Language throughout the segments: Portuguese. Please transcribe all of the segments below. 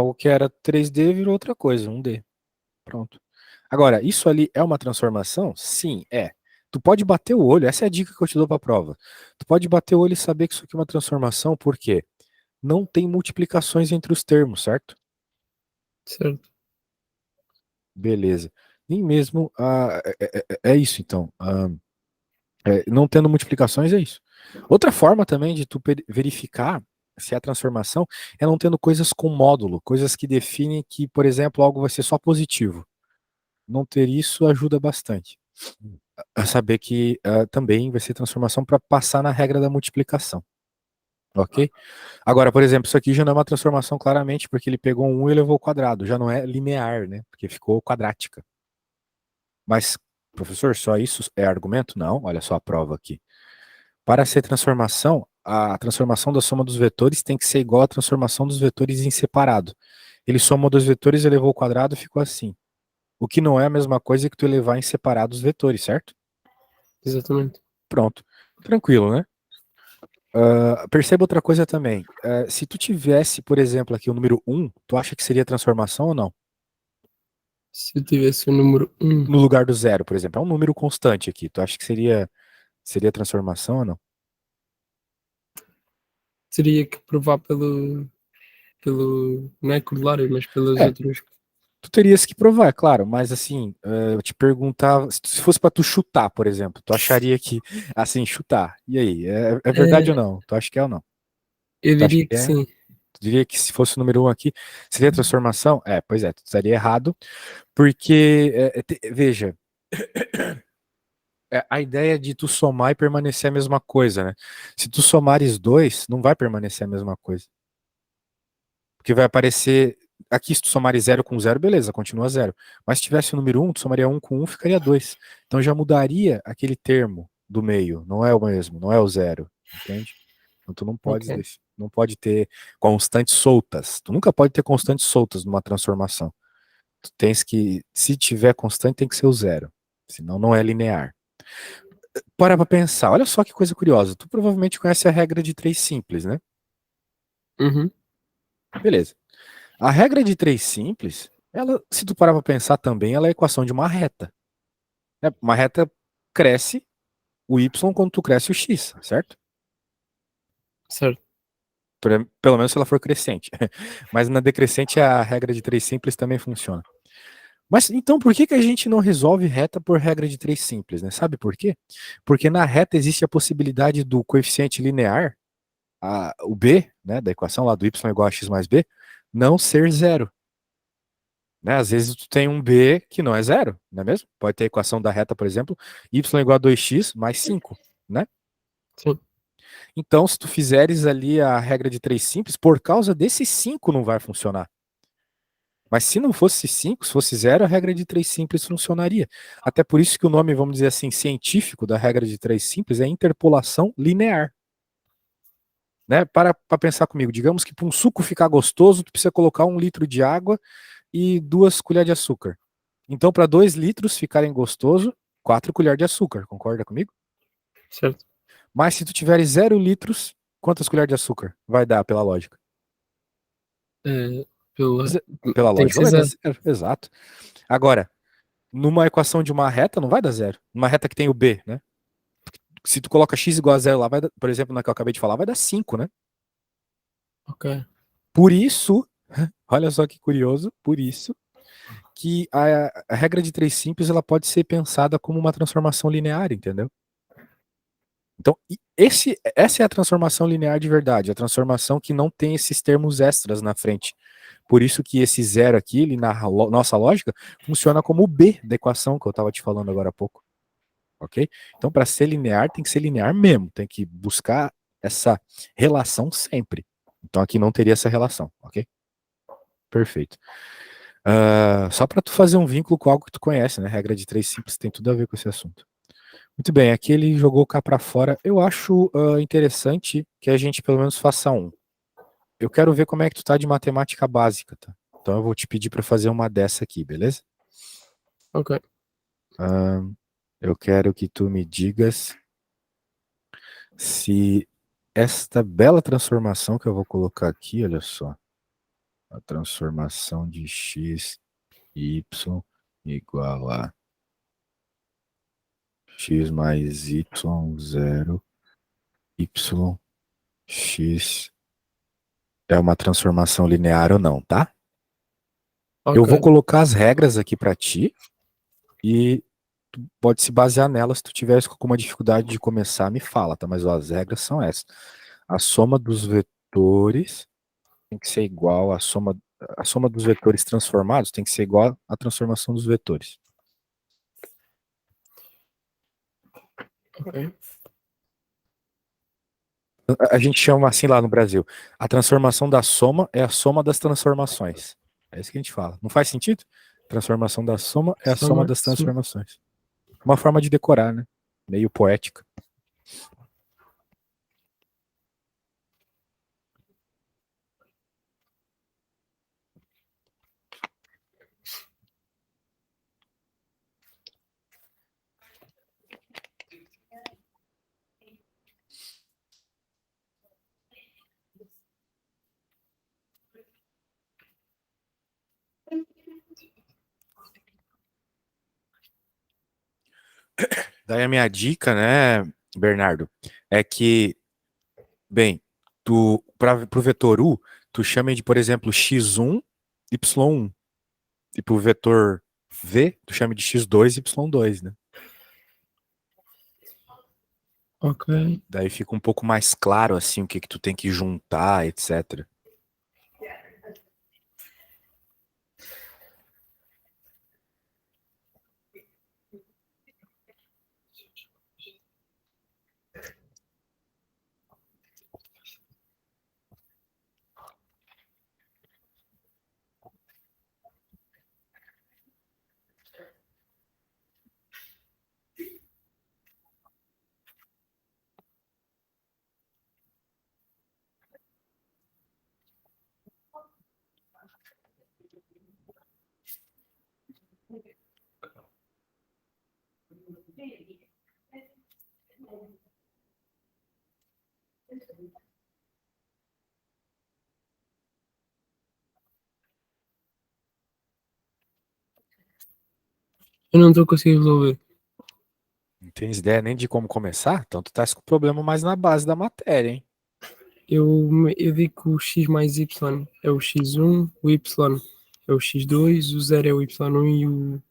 algo que era 3D virou outra coisa, 1D. Pronto. Agora, isso ali é uma transformação? Sim, é. Tu pode bater o olho, essa é a dica que eu te dou para a prova. Tu pode bater o olho e saber que isso aqui é uma transformação, porque não tem multiplicações entre os termos, certo? Certo. Beleza. Nem mesmo. É isso, então. Não tendo multiplicações, é isso. Outra forma também de tu verificar se é a transformação é não tendo coisas com módulo, coisas que definem que, por exemplo, algo vai ser só positivo. Não ter isso ajuda bastante. A saber que também vai ser transformação para passar na regra da multiplicação. Ok? Agora, por exemplo, isso aqui já não é uma transformação claramente, porque ele pegou um 1 e levou ao quadrado. Já não é linear, né? Porque ficou quadrática. Mas, professor, só isso é argumento? Não, olha só a prova aqui. Para ser transformação, a transformação da soma dos vetores tem que ser igual à transformação dos vetores em separado. Ele somou dois vetores, elevou ao quadrado e ficou assim. O que não é a mesma coisa que tu elevar em separado os vetores, certo? Exatamente. Pronto. Tranquilo, né? Perceba outra coisa também. Se tu tivesse, por exemplo, aqui o número 1, tu acha que seria transformação ou não? Se eu tivesse o número 1, No lugar do zero, por exemplo. É um número constante aqui. Tu acha que seria transformação ou não? teria que provar pelo, não é corolário, mas pelos É, outros. tu terias que provar, é claro, mas assim, eu te perguntava, se fosse pra tu chutar, por exemplo, tu acharia que, assim, chutar, e aí, é verdade ou É, não? Tu acha que é ou não? eu Tu acha diria que que é? sim. Tu diria que se fosse o número 1 aqui, seria transformação? Pois é, tu estaria errado, porque, veja, a ideia de tu somar e permanecer a mesma coisa, né? Se tu somares dois, não vai permanecer a mesma coisa. Porque vai aparecer. Aqui, se tu somares zero com zero, beleza, continua zero. Mas se tivesse o número 1, tu somaria 1 com 1, ficaria 2. Então já mudaria aquele termo do meio. Não é o mesmo, não é o zero. Entende? Então tu não pode, Ok. não pode ter constantes soltas. Tu nunca pode ter constantes soltas numa transformação. Tu tens que, se tiver constante, tem que ser o zero. Senão não é linear. Para pra pensar, olha só que coisa curiosa. Tu provavelmente conhece a regra de três simples, né? Uhum. Beleza. A regra de três simples, ela, se tu parar pra pensar também, ela é a equação de uma reta. Né? Uma reta cresce o y quando tu cresce o x, certo? Certo. Pelo menos se ela for crescente. Mas na decrescente a regra de três simples também funciona. Mas então por que a gente não resolve reta por regra de três simples, né? Sabe por quê? Porque na reta existe a possibilidade do coeficiente linear, o b, né, da equação lá do y igual a x mais b, não ser zero. Né? Às vezes tu tem um b que não é zero, não é mesmo? Pode ter a equação da reta, por exemplo, y igual a 2x mais 5, né? Sim. Então, se tu fizeres ali a regra de três simples, por causa desse 5 não vai funcionar. Mas se não fosse 5, se fosse zero, a regra de três simples funcionaria. Até por isso que o nome, vamos dizer assim, científico da regra de três simples é interpolação linear. Né? Para pensar comigo, digamos que para um suco ficar gostoso, tu precisa colocar 1 litro de água e 2 colheres de açúcar. Então, para 2 litros ficarem gostoso, 4 colheres de açúcar, concorda comigo? Certo. Mas se tu tiveres 0 litros, quantas colheres de açúcar vai dar pela lógica? É, pela, Ze- Pela tem que lógica ser vai dar zero. zero, exato. Agora, numa equação de uma reta, não vai dar zero. Numa reta que tem o b, né? Se tu coloca x igual a zero lá, vai dar, por exemplo, na que eu acabei de falar, vai dar 5, né? Ok. Por isso, olha só que curioso, por isso que a regra de três simples ela pode ser pensada como uma transformação linear, entendeu? Então, essa é a transformação linear de verdade, a transformação que não tem esses termos extras na frente. Por isso que esse zero aqui, ele, na nossa lógica, funciona como o b da equação que eu estava te falando agora há pouco. Ok? Então, para ser linear, tem que ser linear mesmo, tem que buscar essa relação sempre. Então, aqui não teria essa relação, ok? Perfeito. Só para tu fazer um vínculo com algo que tu conhece, né? Regra de três simples tem tudo a ver com esse assunto. Muito bem, aqui ele jogou cá para fora. Eu acho interessante que a gente pelo menos faça um. Eu quero ver como é que tu tá de matemática básica, tá? Então eu vou te pedir para fazer uma dessa aqui, beleza? Ok. Ah, eu quero que tu me digas se esta bela transformação que eu vou colocar aqui, olha só. A transformação de x, y igual a x mais y, 0, y, x é uma transformação linear ou não, tá? Eu Ok. vou colocar as regras aqui para ti e tu pode se basear nelas. Se tu tiver com alguma dificuldade de começar, me fala, tá? Mas ó, as regras são essas. A soma dos vetores tem que ser igual a soma dos vetores transformados tem que ser igual à transformação dos vetores. Ok. A gente chama assim lá no Brasil. A transformação da soma é a soma das transformações. É isso que a gente fala. Não faz sentido? Transformação da soma é a soma Soma, das soma. transformações. Uma forma de decorar, né? Meio poética. Daí a minha dica, né, Bernardo, é que, bem, pro vetor U, tu chama de, por exemplo, x1, y1. E pro vetor V, tu chama de x2, y2, né? Ok. Daí fica um pouco mais claro, assim, o que que tu tem que juntar, etc. Eu não estou conseguindo resolver. Não tens ideia nem de como começar? Então tu tá com o problema mais na base da matéria, hein? Eu digo que o x mais y é o x1, o y é o x2, o 0 é o y1 e o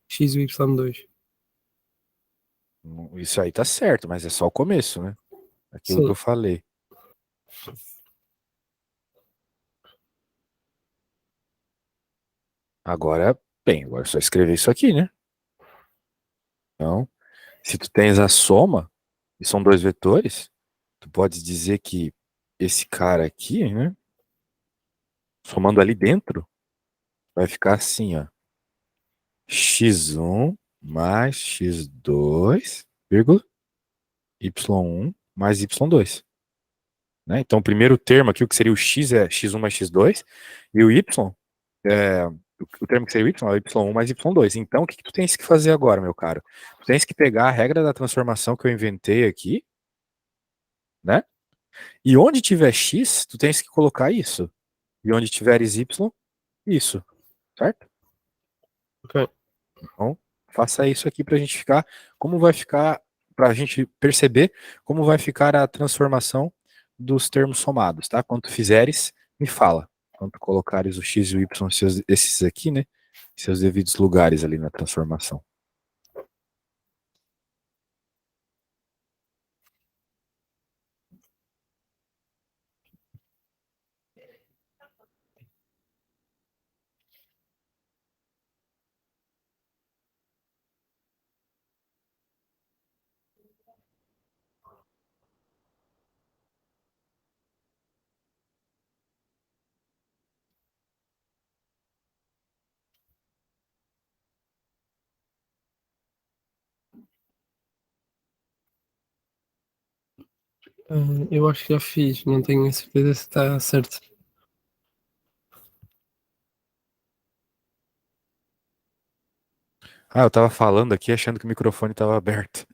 x e o y2. Isso aí tá certo, mas é só o começo, né? Aquilo que Sim. eu falei. Agora, bem, agora é só escrever isso aqui, né? Então, se tu tens a soma, e são dois vetores, tu pode dizer que esse cara aqui, né? Somando ali dentro, vai ficar assim, ó. X1 mais x2, vírgula, y1 mais y2. Né? Então, o primeiro termo aqui, o que seria o x é x1 mais x2, e o y, o termo que seria o y é y1 mais y2. Então, o que, que tu tens que fazer agora, meu caro? Tu tens que pegar a regra da transformação que eu inventei aqui, né? E onde tiver x, tu tens que colocar isso. E onde tiveres y, isso, certo? Ok. Então, faça isso aqui para a gente ficar, como vai ficar, para a gente perceber como vai ficar a transformação dos termos somados, tá? Quando tu fizeres, me fala. Quando tu colocares o x e o y, esses aqui, né? Seus devidos lugares ali na transformação. Eu acho que já fiz, não tenho a certeza se está certo. Ah, eu tava falando aqui achando que o microfone estava aberto.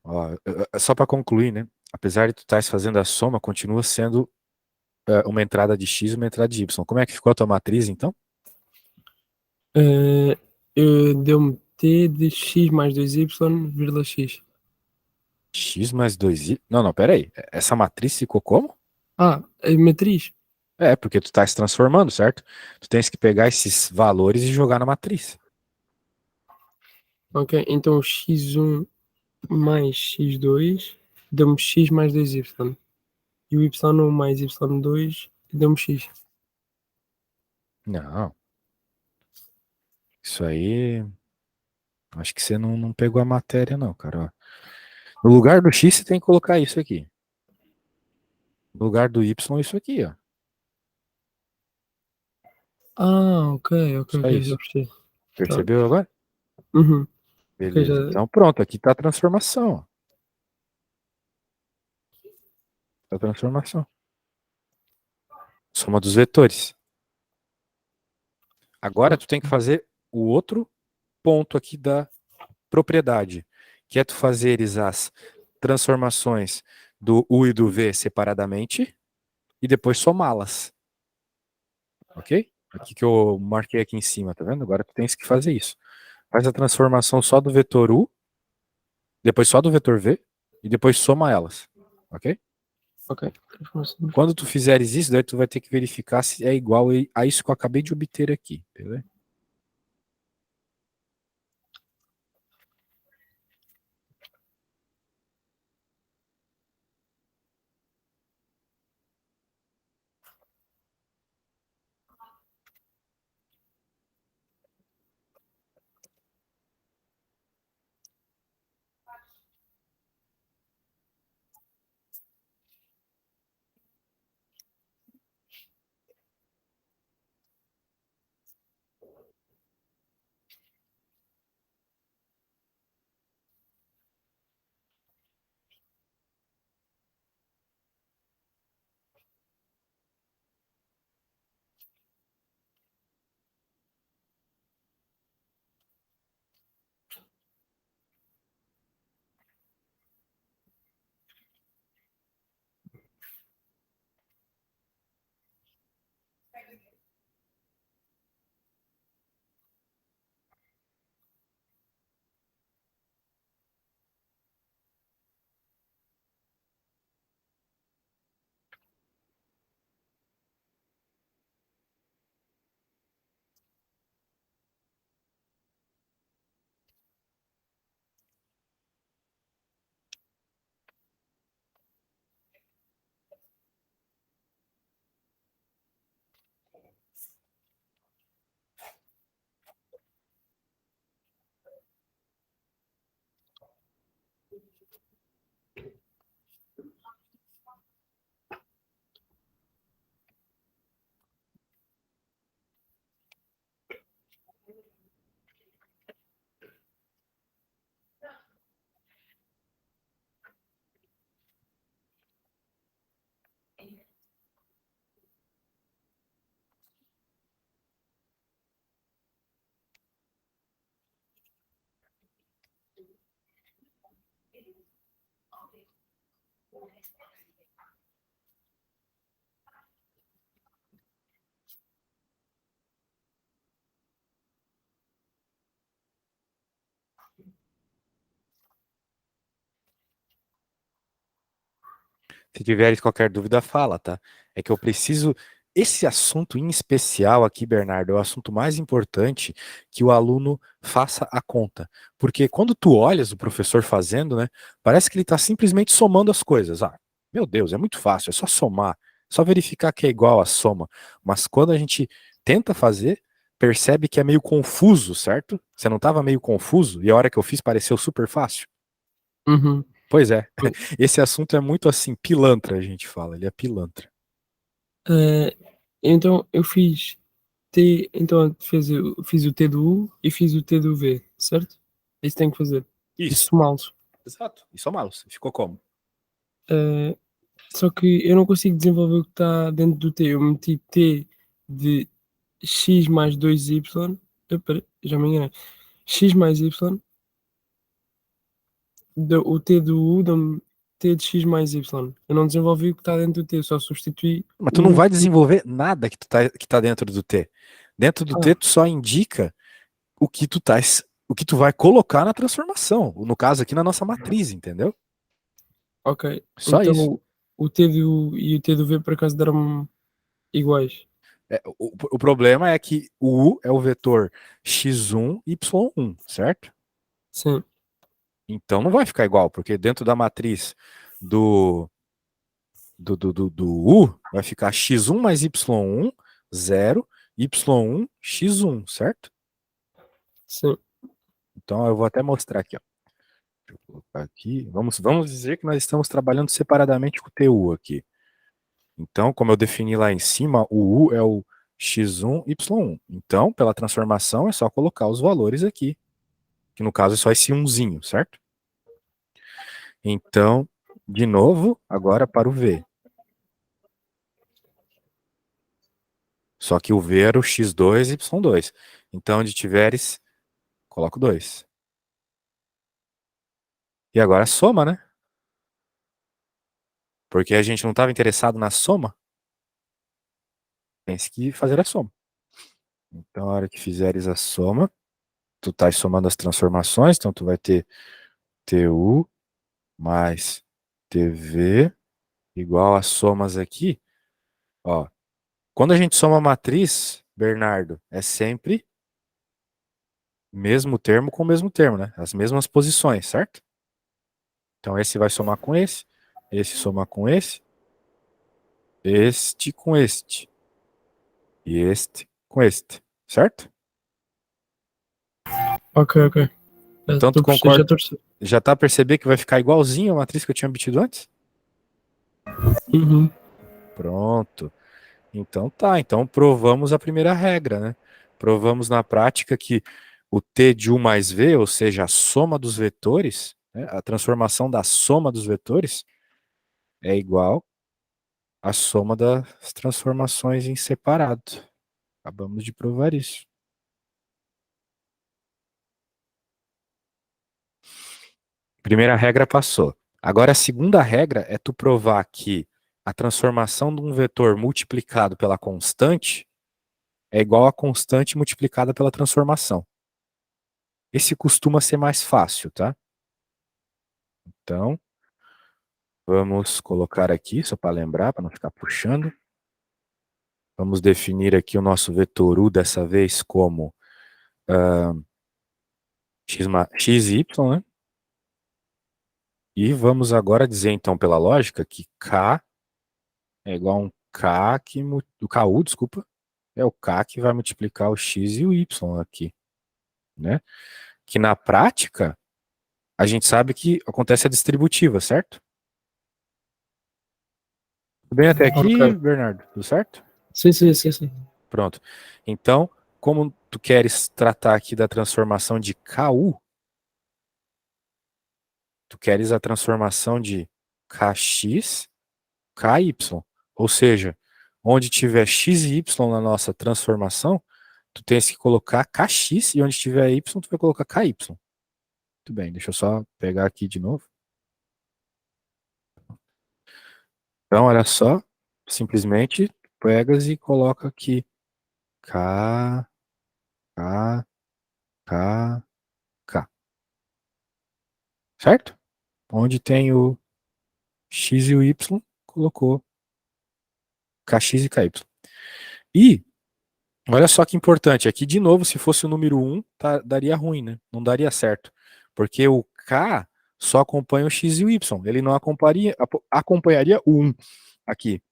Ó, só para concluir, né? Apesar de tu estar fazendo a soma, continua sendo uma entrada de x e uma entrada de y. Como é que ficou a tua matriz, então? Deu-me t de x mais 2y, vírgula x. X mais 2y. Não, não, pera aí. Essa matriz ficou como? Ah, a matriz. É, porque tu tá se transformando, certo? Tu tens que pegar esses valores e jogar na matriz. Ok, então x1 mais x2 deu-me x mais 2y. E o y1 mais y2 deu-me x. Não. Isso aí. Acho que você não pegou a matéria, não, cara. Ó. No lugar do x, você tem que colocar isso aqui. No lugar do y, isso aqui, ó. Ah, ok, ok, Só ok, já isso. percebi. Tá. Percebeu agora? Uhum. Ok, já. Beleza. Então, pronto. Aqui tá a transformação. Ó. Tá a transformação. Soma dos vetores. Agora, tu tem que fazer o outro ponto aqui da propriedade, que é tu fazeres as transformações do U e do V separadamente e depois somá-las. Ok? Aqui que eu marquei aqui em cima, tá vendo? Agora tu tens que fazer isso. Faz a transformação só do vetor U, depois só do vetor V e depois soma elas. Ok? Ok. Quando tu fizeres isso, daí tu vai ter que verificar se é igual a isso que eu acabei de obter aqui. Beleza? Se tiveres qualquer dúvida, fala, tá? É que eu preciso. Esse assunto em especial aqui, Bernardo, é o assunto mais importante que o aluno faça a conta. Porque quando tu olhas o professor fazendo, né, parece que ele está simplesmente somando as coisas. Ah, meu Deus, é muito fácil, é só somar, só verificar que é igual a soma. Mas quando a gente tenta fazer, percebe que é meio confuso, certo? Você não estava meio confuso? E a hora que eu fiz pareceu super fácil? Uhum. Pois é, esse assunto é muito assim, pilantra, a gente fala, ele é pilantra. Eh, então eu fiz T, então fiz o T do U e fiz o T do V, certo? Isso tem que fazer. E Isso, somá-los. exato. E somá-los. Ficou como? Eh, Só que eu não consigo desenvolver o que está dentro do T. Eu meti T de x mais 2y. Espera, já me enganei. X mais y. O T do U dá-me. T de X mais Y. Eu não desenvolvi o que está dentro do T, eu só substituí Mas tu não o... vai desenvolver nada que tá dentro do T. Dentro do T, Ah, tu só indica o que tu vai colocar na transformação. No caso aqui, na nossa matriz, entendeu? ok. Só isso. Então o T e o T do V por acaso deram iguais. O problema é que o U é o vetor x1, y1, certo? Sim, Então não vai ficar igual, porque dentro da matriz do, do U vai ficar x1 mais y1, 0, y1, x1, certo? sim. Então eu vou até mostrar aqui, ó. Deixa eu colocar aqui. Vamos dizer que nós estamos trabalhando separadamente com o TU aqui. Então, como eu defini lá em cima, o U é o x1, y1. Então, pela transformação, é só colocar os valores aqui, que no caso é só esse umzinho, certo? Então, de novo, agora para o V. Só que o V era o x2, y2. Então, onde tiveres, coloco 2. E agora soma, né? Porque a gente não estava interessado na soma, tem que fazer a soma. Então, a hora que fizeres a soma, tu estás somando as transformações, então tu vai ter TU mais TV igual as somas aqui. Ó, quando a gente soma a matriz, Bernardo, é sempre mesmo termo com o mesmo termo, né? As mesmas posições, certo? Então esse vai somar com esse somar com este com este e este com este, certo? Ok, ok. Então tu Já concorda? estou a perceber. Já tá a perceber que vai ficar igualzinho a matriz que eu tinha obtido antes? Uhum. Pronto. Então tá, então provamos a primeira regra, né? Provamos na prática que o T de U mais V, ou seja, a soma dos vetores, né, a transformação da soma dos vetores, é igual à soma das transformações em separado. Acabamos de provar isso. Primeira regra passou. Agora a segunda regra é tu provar que a transformação de um vetor multiplicado pela constante é igual à constante multiplicada pela transformação. Esse costuma ser mais fácil, tá? Então, vamos colocar aqui, só para lembrar, para não ficar puxando. Vamos definir aqui o nosso vetor U dessa vez como xy, né? E vamos agora dizer, então, pela lógica, que K é igual a um K que... O KU, desculpa, é o K que vai multiplicar o X e o Y aqui, né? Que na prática, a gente sabe que acontece a distributiva, certo? Tudo bem até aqui, Ok. Bernardo? Tudo certo? Sim, sim, sim, sim. Pronto. Então, como tu queres tratar aqui da transformação de KU, tu queres a transformação de KX, KY. Ou seja, onde tiver X e Y na nossa transformação, tu tens que colocar KX e onde tiver Y, tu vai colocar KY. Muito bem, deixa eu só pegar aqui de novo. Então, olha só, simplesmente pegas e coloca aqui K, K, K, K. Certo? Onde tem o X e o Y, colocou KX e KY. E, olha só que importante, aqui de novo, se fosse o número 1, daria ruim, né? Não daria certo. Porque o K só acompanha o X e o Y. Ele não acompanharia o 1 aqui.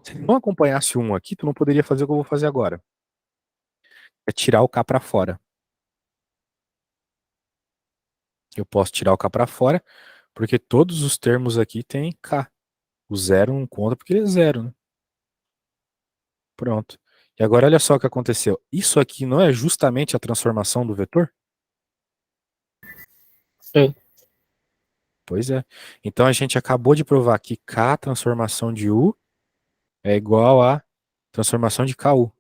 Se não acompanhasse o 1 aqui, tu não poderia fazer o que eu vou fazer agora. É tirar o K para fora. Eu posso tirar o K para fora, porque todos os termos aqui têm K. O zero não conta porque ele é zero, né? Pronto. E agora olha só o que aconteceu. Isso aqui não é justamente a transformação do vetor? É. Pois é. Então a gente acabou de provar que K transformação de U é igual a transformação de KU.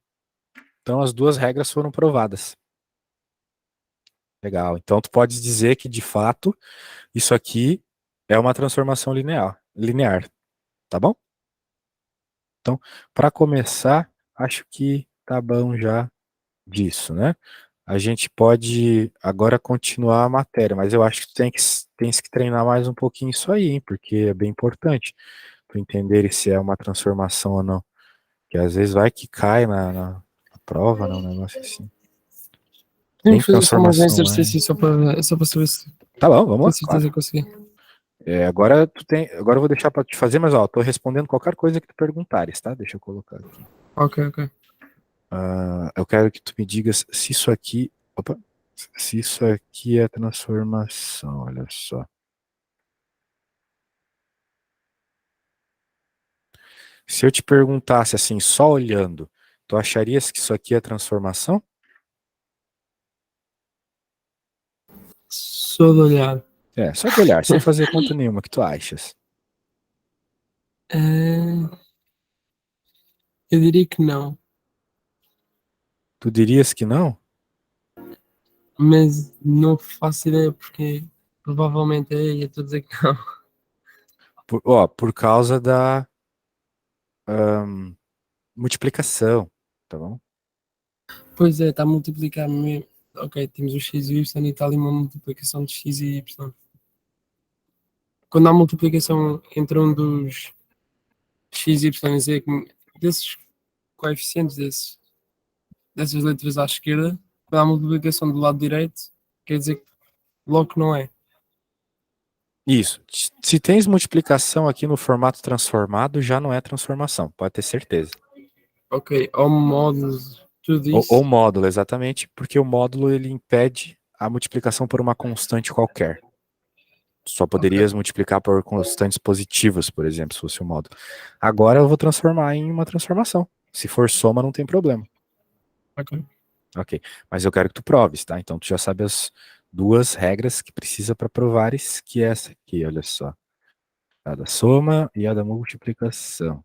Então as duas regras foram provadas. Legal. Então tu podes dizer que de fato isso aqui É uma transformação linear, tá bom? Então, para começar, acho que tá bom já disso, né? A gente pode agora continuar a matéria, mas eu acho que tens que treinar mais um pouquinho isso aí, hein? Porque é bem importante para entender se é uma transformação ou não. Que às vezes vai que cai na prova, né? Um negócio assim. Tem Podemos fazer só mais um transformação exercício só para saber se Tá bom, vamos tenho lá, certeza claro. que consegui. Agora eu vou deixar para te fazer, mas ó, tô respondendo qualquer coisa que tu perguntares, tá? Deixa eu colocar aqui. Ok, ok. Eu quero que tu me digas se isso aqui, opa, se isso aqui é transformação, olha só. Se eu te perguntasse assim, só olhando, tu acharias que isso aqui é transformação? Só de olhar. É, só de olhar, sem fazer conta nenhuma, o que tu achas? Eu diria que não, Tu dirias que não? mas não faço ideia porque provavelmente é, e eu estou a dizer que não. Por causa da multiplicação, tá bom? Pois é, está a multiplicar mesmo. Ok, temos o x e o y e está ali uma multiplicação de x e y. Quando há multiplicação entre um dos x, y e z, desses coeficientes, dessas letras à esquerda, quando há multiplicação do lado direito, quer dizer que logo que não é. Isso. Se tens multiplicação aqui no formato transformado, já não é transformação, pode ter certeza. Ok, ao modo tudo Ou isso. módulo, exatamente, porque o módulo ele impede a multiplicação por uma constante qualquer. Só Ok, poderias multiplicar por constantes positivas, por exemplo, se fosse o módulo. Agora eu vou transformar em uma transformação. Se for soma, não tem problema. ok. Ok. Mas eu quero que tu proves, tá? Então tu já sabe as duas regras que precisa para provares, que é essa aqui, olha só. A da soma e a da multiplicação.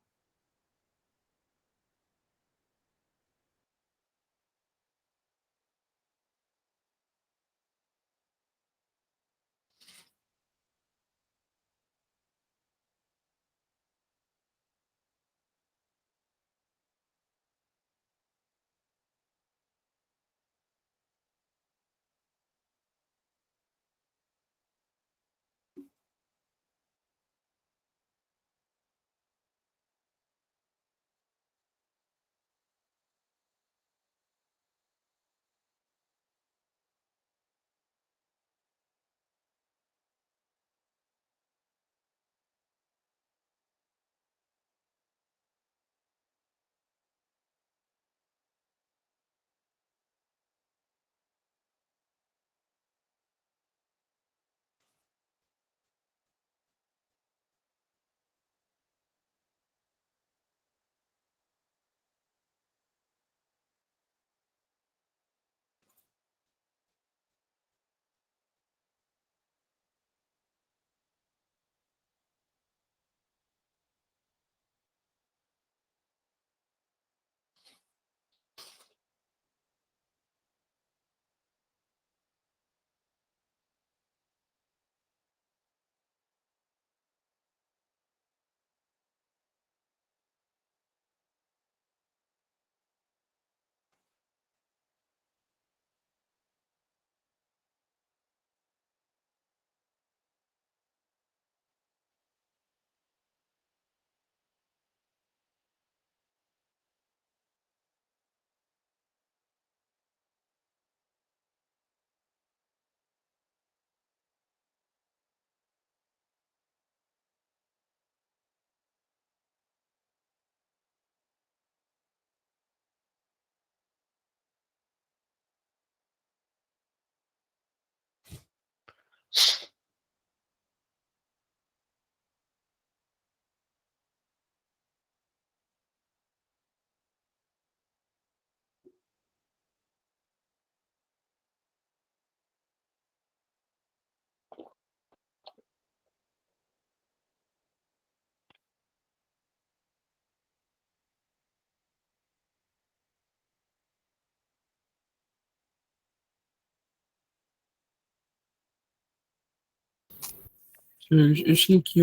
Eu cheguei aqui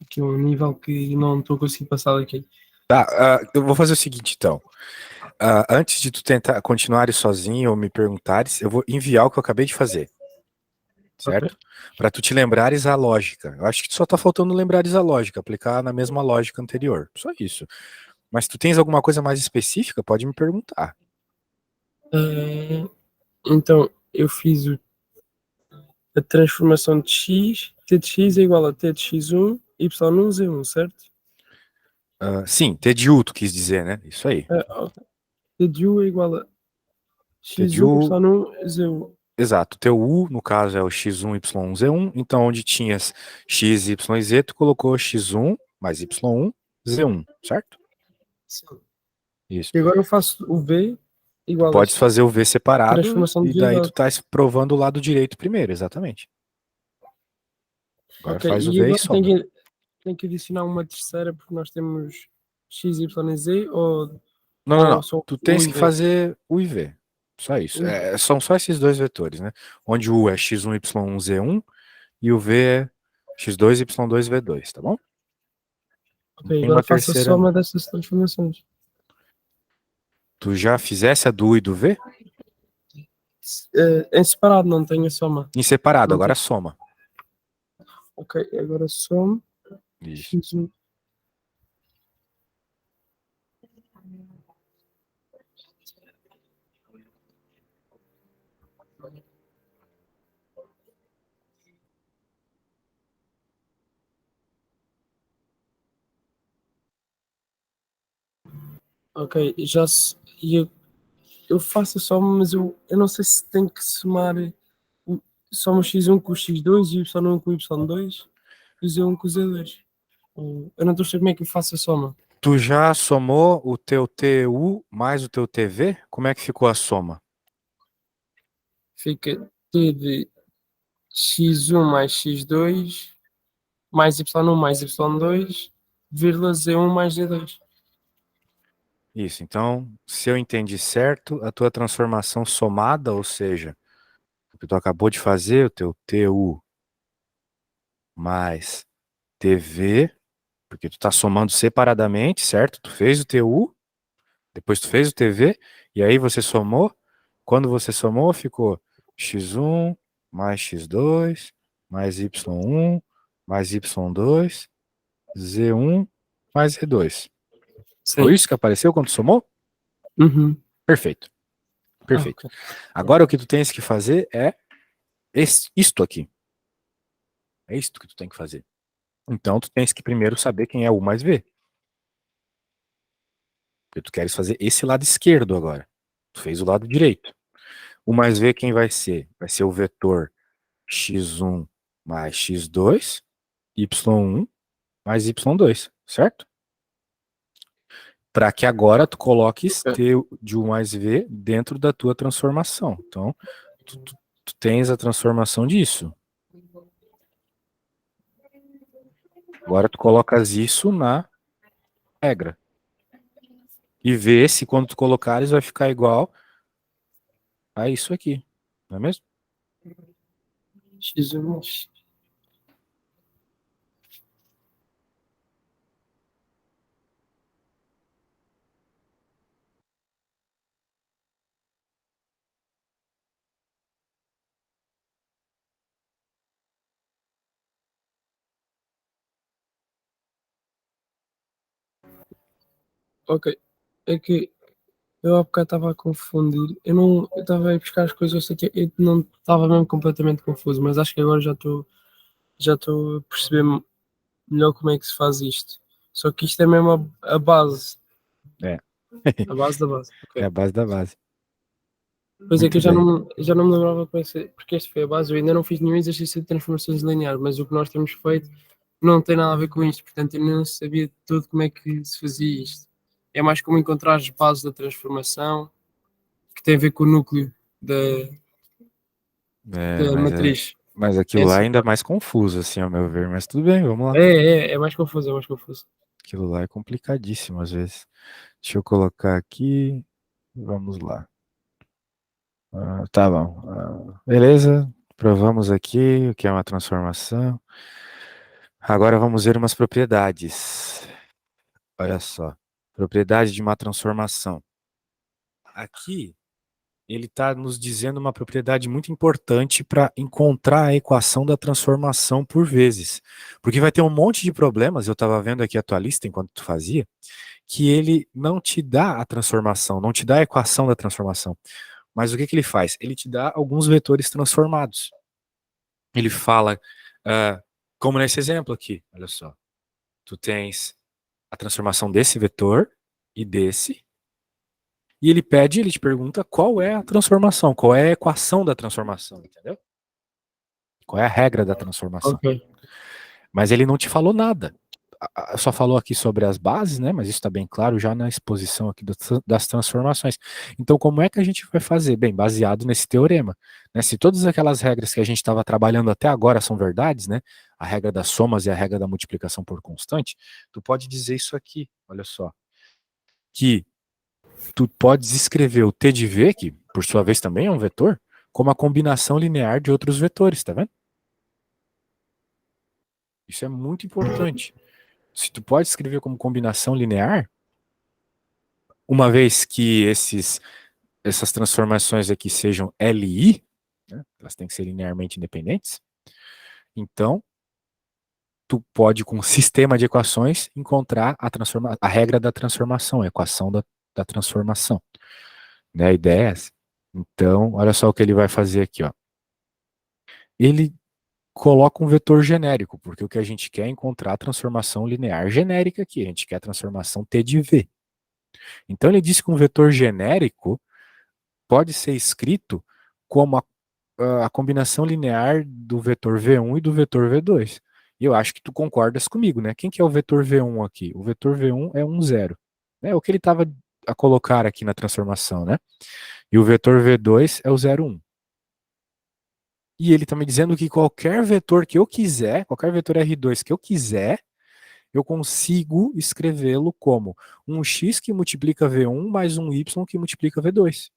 aqui a um nível que não estou conseguindo passar daqui. Tá, eu vou fazer o seguinte, então. Antes de tu tentar continuares sozinho ou me perguntares, eu vou enviar o que eu acabei de fazer, Ok. certo? Para tu te lembrares a lógica. Eu acho que só tá faltando lembrares a lógica, aplicar na mesma lógica anterior. Só isso. Mas tu tens alguma coisa mais específica? Pode me perguntar. Então, eu fiz a transformação de x, t de x é igual a t de x1, y1, z1, certo? Sim, T de U, tu quis dizer, né? Isso aí. Ok. T de u é igual a T de x1, U, y1, z1. exato. Teu U, no caso, é o x1, y1, z1. Então, onde tinhas x, y e z, tu colocou x1 mais y1, z1, certo? Sim. Isso. E agora eu faço o v Tu igual a podes fazer o V separado transformação e de daí tu derivada. tá provando o lado direito primeiro, exatamente. Agora Ok, faz o e V e agora soma. tenho que adicionar uma terceira porque nós temos x, y e z Não, não, ou não. só Tu o tens e que v? fazer U e V. Só isso. O e v. São só esses dois vetores, né? Onde o U é x1, y1, z1 e o V é x2, y2, v2, tá bom? Não Ok, tem agora uma faço a terceira, soma não. dessas transformações. Tu já fizesse a do U e do V? Em separado, não tenho a soma. Em separado, Não agora tenho. soma. Ok, agora soma Isso. x1. Ok, e eu faço a soma, mas eu não sei se tenho que somar o, soma o x1 com o x2 e o y1 com o y2 e o z1 com o z2. Eu não estou a saber como é que eu faço a soma. Tu já somou o teu TU mais o teu TV? Como é que ficou a soma? Fica t de x1 mais x2 mais y1 mais y2, vírgula z1 mais z2. Isso, então, se eu entendi certo, a tua transformação somada, ou seja, o que tu acabou de fazer, o teu TU mais TV, porque tu tá somando separadamente, certo? Tu fez o TU, depois tu fez o TV, e aí você somou. Quando você somou, ficou x1 mais x2 mais y1 mais y2, z1 mais z2. Foi Sim. isso que apareceu quando tu somou? Uhum. Perfeito, Ah, perfeito. ok. Agora o que tu tens que fazer é isto aqui. É isto que tu tem que fazer. Então tu tens que primeiro saber quem é U mais V. Porque tu queres fazer esse lado esquerdo agora. Tu fez o lado direito. U mais V quem vai ser? Vai ser o vetor x1 mais x2, y1 mais y2, certo? Para que agora tu coloques Ok. T de U mais V dentro da tua transformação. Então, tu tens a transformação disso. Agora tu colocas isso na regra. E vê se quando tu colocares vai ficar igual a isso aqui. Não é mesmo? X1 mais. Ok. É que eu há bocado estava a confundir. Eu estava a ir buscar as coisas, eu sei que eu não estava mesmo completamente confuso, mas acho que agora já estou a perceber melhor como é que se faz isto. Só que isto é mesmo a base. É. A base da base. É Ok. a base da base. Pois é que Muito bem. eu já não me lembrava como é que porque esta foi a base. Eu ainda não fiz nenhum exercício de transformações lineares, mas o que nós temos feito não tem nada a ver com isto. Portanto, eu não sabia de tudo como é que se fazia isto. É mais como encontrar as bases da transformação, que tem a ver com o núcleo da, É, da matriz. mas É aquilo lá assim. ainda é mais confuso, assim, ao meu ver. Mas tudo bem, vamos lá. É mais confuso, é mais confuso. Aquilo lá é complicadíssimo às vezes. Deixa eu colocar aqui. Vamos lá. Tá bom. Beleza. Provamos aqui o que é uma transformação. Agora vamos ver umas propriedades. Olha só. Propriedade de uma transformação. Aqui, ele está nos dizendo uma propriedade muito importante para encontrar a equação da transformação por vezes. Porque vai ter um monte de problemas, eu estava vendo aqui a tua lista enquanto tu fazia, que ele não te dá a transformação, não te dá a equação da transformação. Mas o que ele faz? Ele te dá alguns vetores transformados. Ele fala, como nesse exemplo aqui, olha só. Tu tens a transformação desse vetor e desse, e ele te pergunta qual é a transformação, qual é a equação da transformação, entendeu? Qual é a regra da transformação. Ok. Mas ele não te falou nada. Só falou aqui sobre as bases, né? Mas isso está bem claro já na exposição aqui das transformações. Então, como é que a gente vai fazer? Bem, baseado nesse teorema. Né? Se todas aquelas regras que a gente estava trabalhando até agora são verdades, né? A regra das somas e a regra da multiplicação por constante, tu pode dizer isso aqui, olha só. Que tu podes escrever o t de v, que por sua vez também é um vetor, como a combinação linear de outros vetores, tá vendo? Isso é muito importante. Se tu pode escrever como combinação linear, uma vez que essas transformações aqui sejam LI, né, elas têm que ser linearmente independentes, então tu pode, com um sistema de equações, encontrar a regra da transformação, a equação da transformação. Né, a ideia é essa. Então, olha só o que ele vai fazer aqui. Ó. Ele coloca um vetor genérico, porque o que a gente quer é encontrar a transformação linear genérica aqui, a gente quer a transformação T de V. Então ele diz que um vetor genérico pode ser escrito como a combinação linear do vetor V1 e do vetor V2. E eu acho que tu concordas comigo, né? Quem que é o vetor V1 aqui? O vetor V1 é 1, 0. É o que ele estava a colocar aqui na transformação, né? E o vetor V2 é o 0, 1. E ele está me dizendo que qualquer vetor que eu quiser, qualquer vetor R2 que eu quiser, eu consigo escrevê-lo como um x que multiplica V1 mais um y que multiplica V2.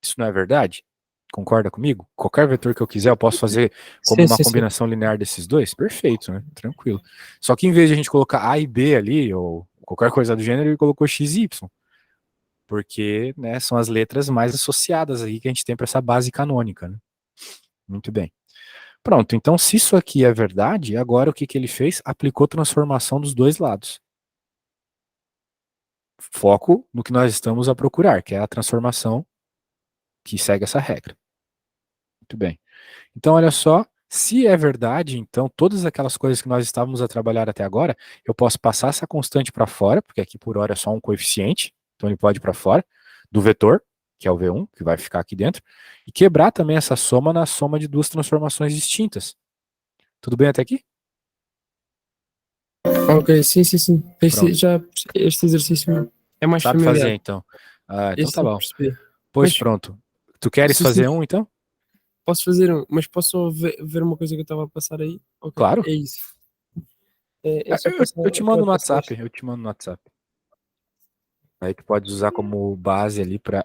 Isso não é verdade? Concorda comigo? Qualquer vetor que eu quiser, eu posso fazer como Sim, uma sim, sim. combinação linear desses dois? Perfeito, né? Tranquilo. Só que em vez de a gente colocar A e B ali, ou qualquer coisa do gênero, ele colocou x e y. Porque, né, são as letras mais associadas aí que a gente tem para essa base canônica, né? Muito bem. Pronto, então se isso aqui é verdade, agora o que ele fez? Aplicou transformação dos dois lados. Foco no que nós estamos a procurar, que é a transformação que segue essa regra. Muito bem. Então, olha só, se é verdade, então todas aquelas coisas que nós estávamos a trabalhar até agora, eu posso passar essa constante para fora, porque aqui por hora é só um coeficiente, então ele pode ir para fora, do vetor, que é o V1, que vai ficar aqui dentro, e quebrar também essa soma na soma de duas transformações distintas. Tudo bem até aqui? Ok, sim, sim, sim. Pronto. Este exercício é mais Sabe fazer, familiar. então. Então tá Este eu bom. percebi. Pois Mas pronto. Tu queres se fazer um, então? posso fazer um, mas posso só ver uma coisa que eu estava a passar aí? Ok, Claro. é isso. É só Eu passar te mando aquela no passagem. WhatsApp, eu te mando no WhatsApp. Aí tu pode usar como base ali para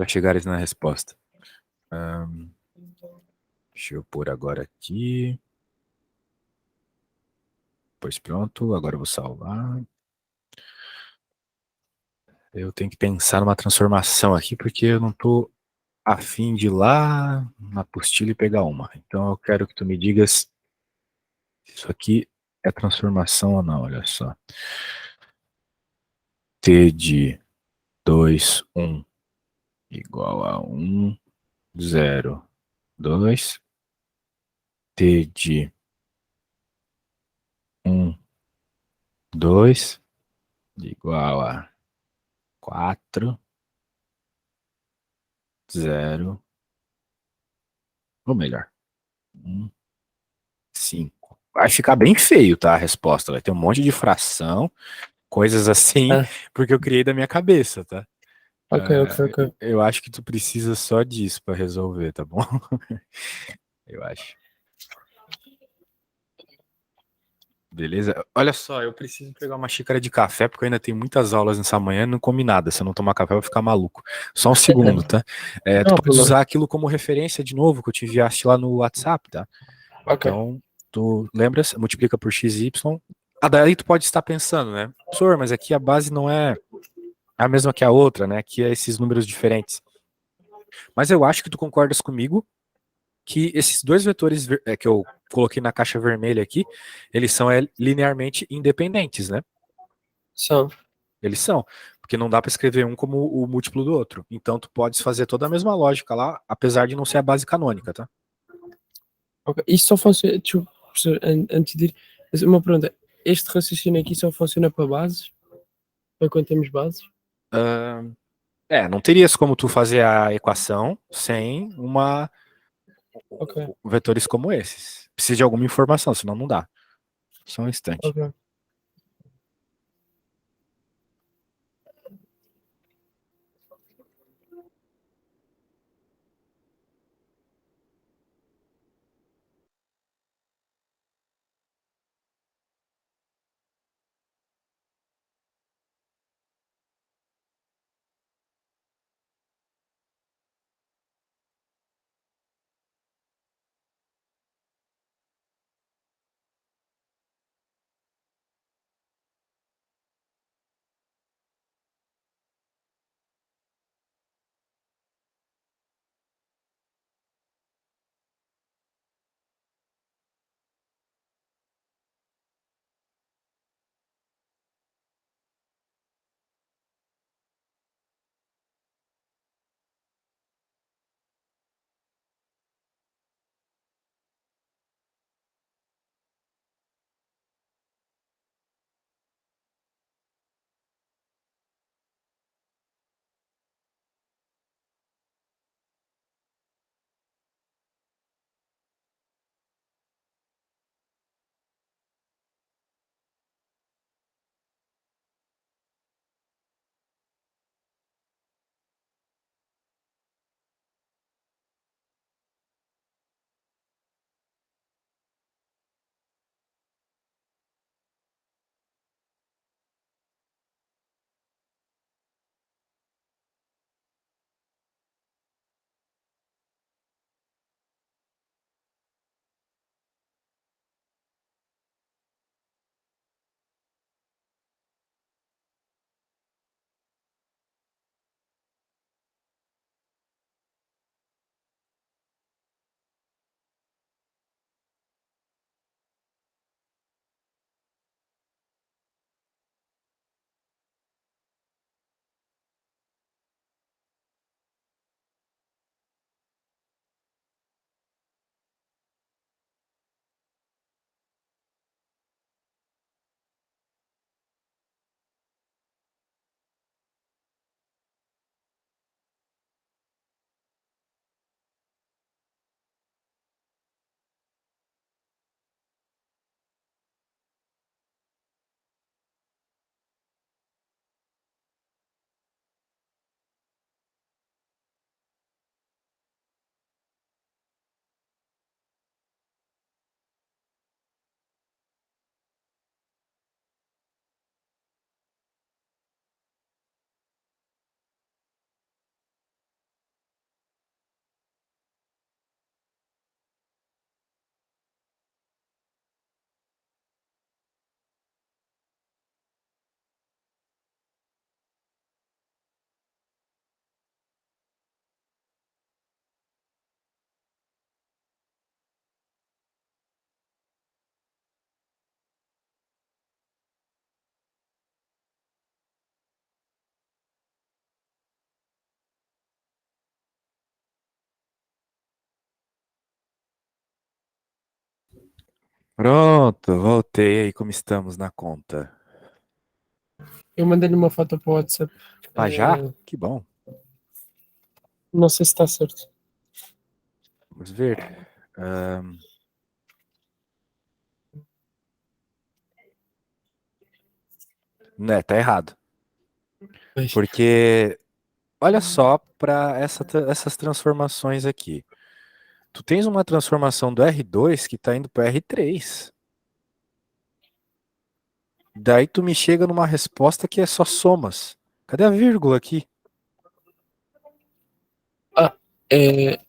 chegares na resposta. Deixa eu pôr agora aqui. Pois pronto, agora eu vou salvar. Eu tenho que pensar numa transformação aqui, porque eu não tô a fim de ir lá na apostila e pegar uma. Então eu quero que tu me digas se isso aqui é transformação ou não, olha só. T de 2, 1 igual a 1, 0, 2. T de 1, 2 igual a 4, 0, ou melhor, 1, 5. Vai ficar bem feio, tá? A resposta. Vai ter um monte de fração, coisas assim, Ah, porque eu criei da minha cabeça, tá? ok, ok, ok. Eu acho que tu precisa só disso pra resolver, tá bom? Eu acho. Beleza? Olha só, eu preciso pegar uma xícara de café, porque eu ainda tenho muitas aulas nessa manhã e não comi nada. Se eu não tomar café, eu vou ficar maluco. Só um segundo, tá? Tu Não há pode problema. usar aquilo como referência de novo, que eu te enviaste lá no WhatsApp, tá? Ok. Então, tu lembra, multiplica por xy. Daí tu pode estar pensando, né? Professor, mas aqui a base não é a mesma que a outra, né? Aqui é esses números diferentes. Mas eu acho que tu concordas comigo que esses dois vetores que eu coloquei na caixa vermelha aqui, eles são linearmente independentes, né? São. Eles são, porque não dá para escrever um como o múltiplo do outro. Então tu podes fazer toda a mesma lógica lá, apesar de não ser a base canônica, tá? Ok. Isto só funciona. Desculpa, professor, antes de ir, mas uma pergunta. Este raciocínio aqui só funciona para bases? Para quando temos bases? Não terias como tu fazer a equação sem Ok. vetores como esses. Precisa de alguma informação, senão não dá. Só um instante. Ok. Pronto, voltei aí como estamos na conta. Eu mandei-lhe uma foto para o WhatsApp. Ah, já? Que bom. Não sei se está certo. Vamos ver. Ahn, né, tá errado. Pois. Porque olha só para essas transformações aqui. Tu tens uma transformação do R2 que está indo para o R3. Daí tu me chega numa resposta que é só somas. Cadê a vírgula aqui? É,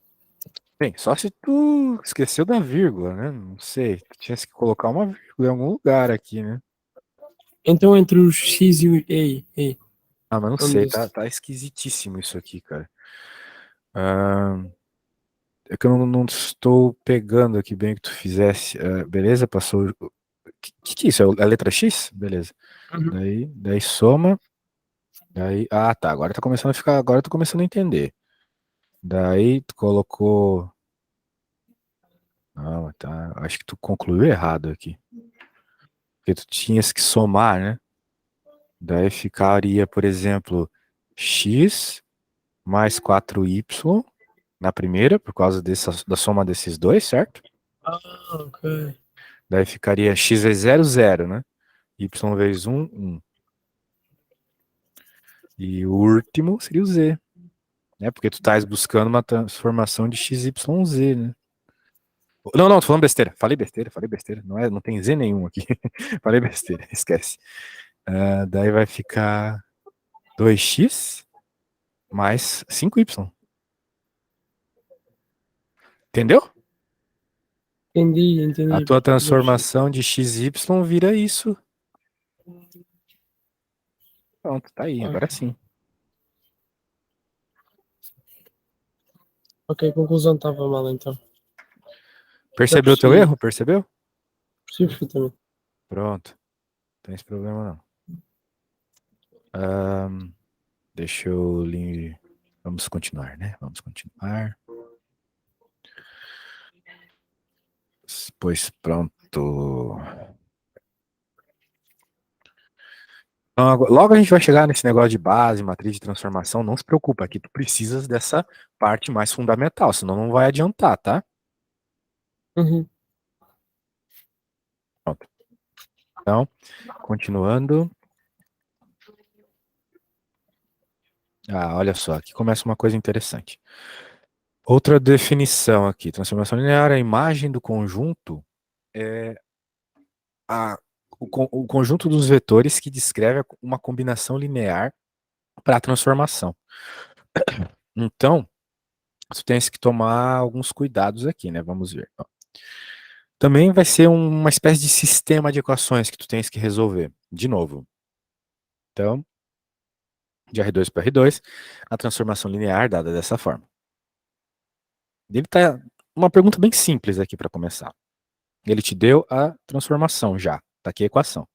Bem, só se tu esqueceu da vírgula, né? Não sei. Tu tinha que colocar uma vírgula em algum lugar aqui, né? então entre os X e o ei, Ah, mas não sei. onde Tá esquisitíssimo isso aqui, cara. Ah, é que eu não estou pegando aqui bem o que tu fizesse. Ah, beleza, passou. Que é isso? É a letra X? Beleza. Uhum. Daí soma. Daí. Ah, tá. Agora tá começando a ficar. Agora eu tô começando a entender. Daí tu colocou. Não, tá. Acho que tu concluiu errado aqui. Porque tu tinhas que somar, né? Daí ficaria, por exemplo, x mais 4y na primeira, por causa da soma desses dois, certo? Ah, ok. Daí ficaria x vezes 0, 0, né? Y vezes 1, 1. E o último seria o z, né? Porque tu estás buscando uma transformação de x, y, z, né? Não, tô falando besteira. Falei besteira. Não tem z nenhum aqui. Falei besteira, esquece. Daí vai ficar 2x mais 5y. Entendeu? A Entendi. tua Mas, transformação de XY vira isso. Pronto, tá aí, agora ok, sim. ok, a conclusão estava mal então. Já Percebeu o teu percebi, erro? Percebeu? percebi perfeitamente. Pronto, não tem esse problema não. Ahn, deixa eu ler. Vamos continuar, né? Vamos continuar. Pois pronto. Então, logo a gente vai chegar nesse negócio de base, matriz de transformação. Não se preocupa, aqui tu precisas dessa parte mais fundamental, senão não vai adiantar, tá? Uhum. Pronto. Então, continuando. Ah, olha só, aqui começa uma coisa interessante. Outra definição aqui, transformação linear, a imagem do conjunto é o conjunto dos vetores que descreve uma combinação linear para a transformação. Então, você tem que tomar alguns cuidados aqui, né? Vamos ver. Ó. Também vai ser uma espécie de sistema de equações que tu tens que resolver. De novo. Então, de R2 para R2, a transformação linear dada dessa forma. Ele tá uma pergunta bem simples aqui para começar. Ele te deu a transformação já. Tá aqui a equação.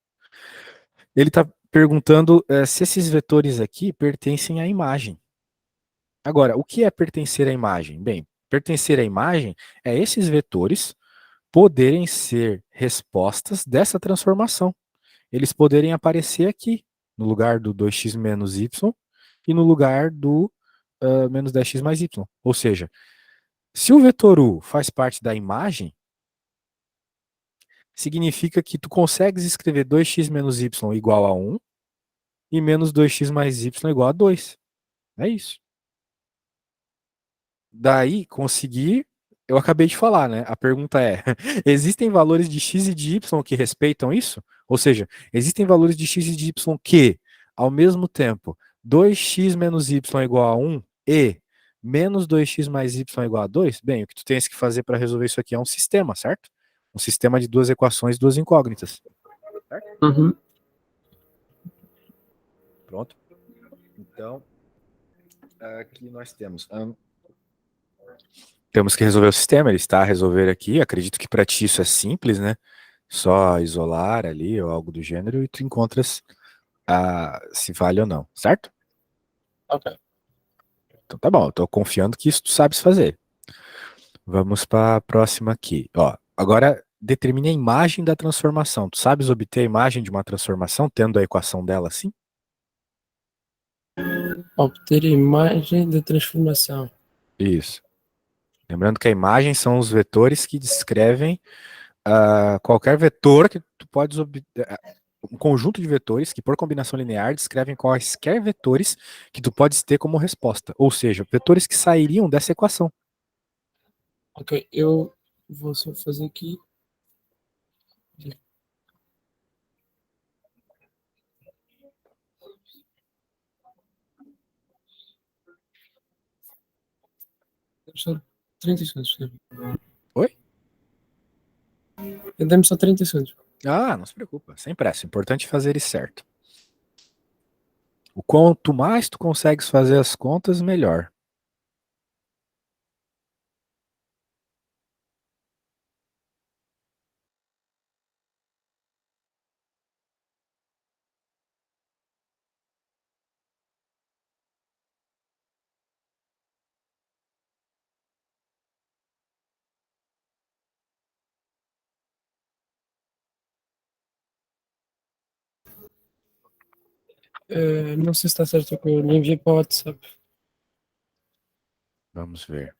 Ele está perguntando se esses vetores aqui pertencem à imagem. Agora, o que é pertencer à imagem? Bem, pertencer à imagem é esses vetores poderem ser respostas dessa transformação. Eles poderem aparecer aqui, no lugar do 2x menos y e no lugar do menos 10x mais y. Ou seja, se o vetor u faz parte da imagem, significa que tu consegues escrever 2x menos y igual a 1 e menos 2x mais y igual a 2. É isso. Daí, conseguir, eu acabei de falar, né? A pergunta é: existem valores de x e de y que respeitam isso? Ou seja, existem valores de x e de y que, ao mesmo tempo, 2x menos y igual a 1 e menos 2x mais y igual a 2? Bem, o que tu tens que fazer para resolver isso aqui é um sistema, certo? Um sistema de duas equações, duas incógnitas. Certo? Uhum. Pronto. Então, aqui nós temos temos que resolver o sistema, ele está a resolver aqui. Acredito que para ti isso é simples, né? Só isolar ali ou algo do gênero e tu encontras se vale ou não, certo? Ok. Então tá bom, eu tô confiando que isso tu sabes fazer. Vamos para a próxima aqui. Ó, agora determine a imagem da transformação. Tu sabes obter a imagem de uma transformação tendo a equação dela assim? Obter a imagem da transformação. Isso. Lembrando que a imagem são os vetores que descrevem qualquer vetor que tu podes obter, um conjunto de vetores que, por combinação linear, descrevem quaisquer vetores que tu podes ter como resposta. Ou seja, vetores que sairiam dessa equação. Ok, eu vou só fazer aqui. Só 30 segundos. Oi? Dê-me só 30 segundos. Ah, não se preocupa, sem pressa. Importante fazer isso certo. O quanto mais tu consegues fazer as contas, melhor. Não sei se está certo o que eu lhe enviei para o WhatsApp. Vamos ver.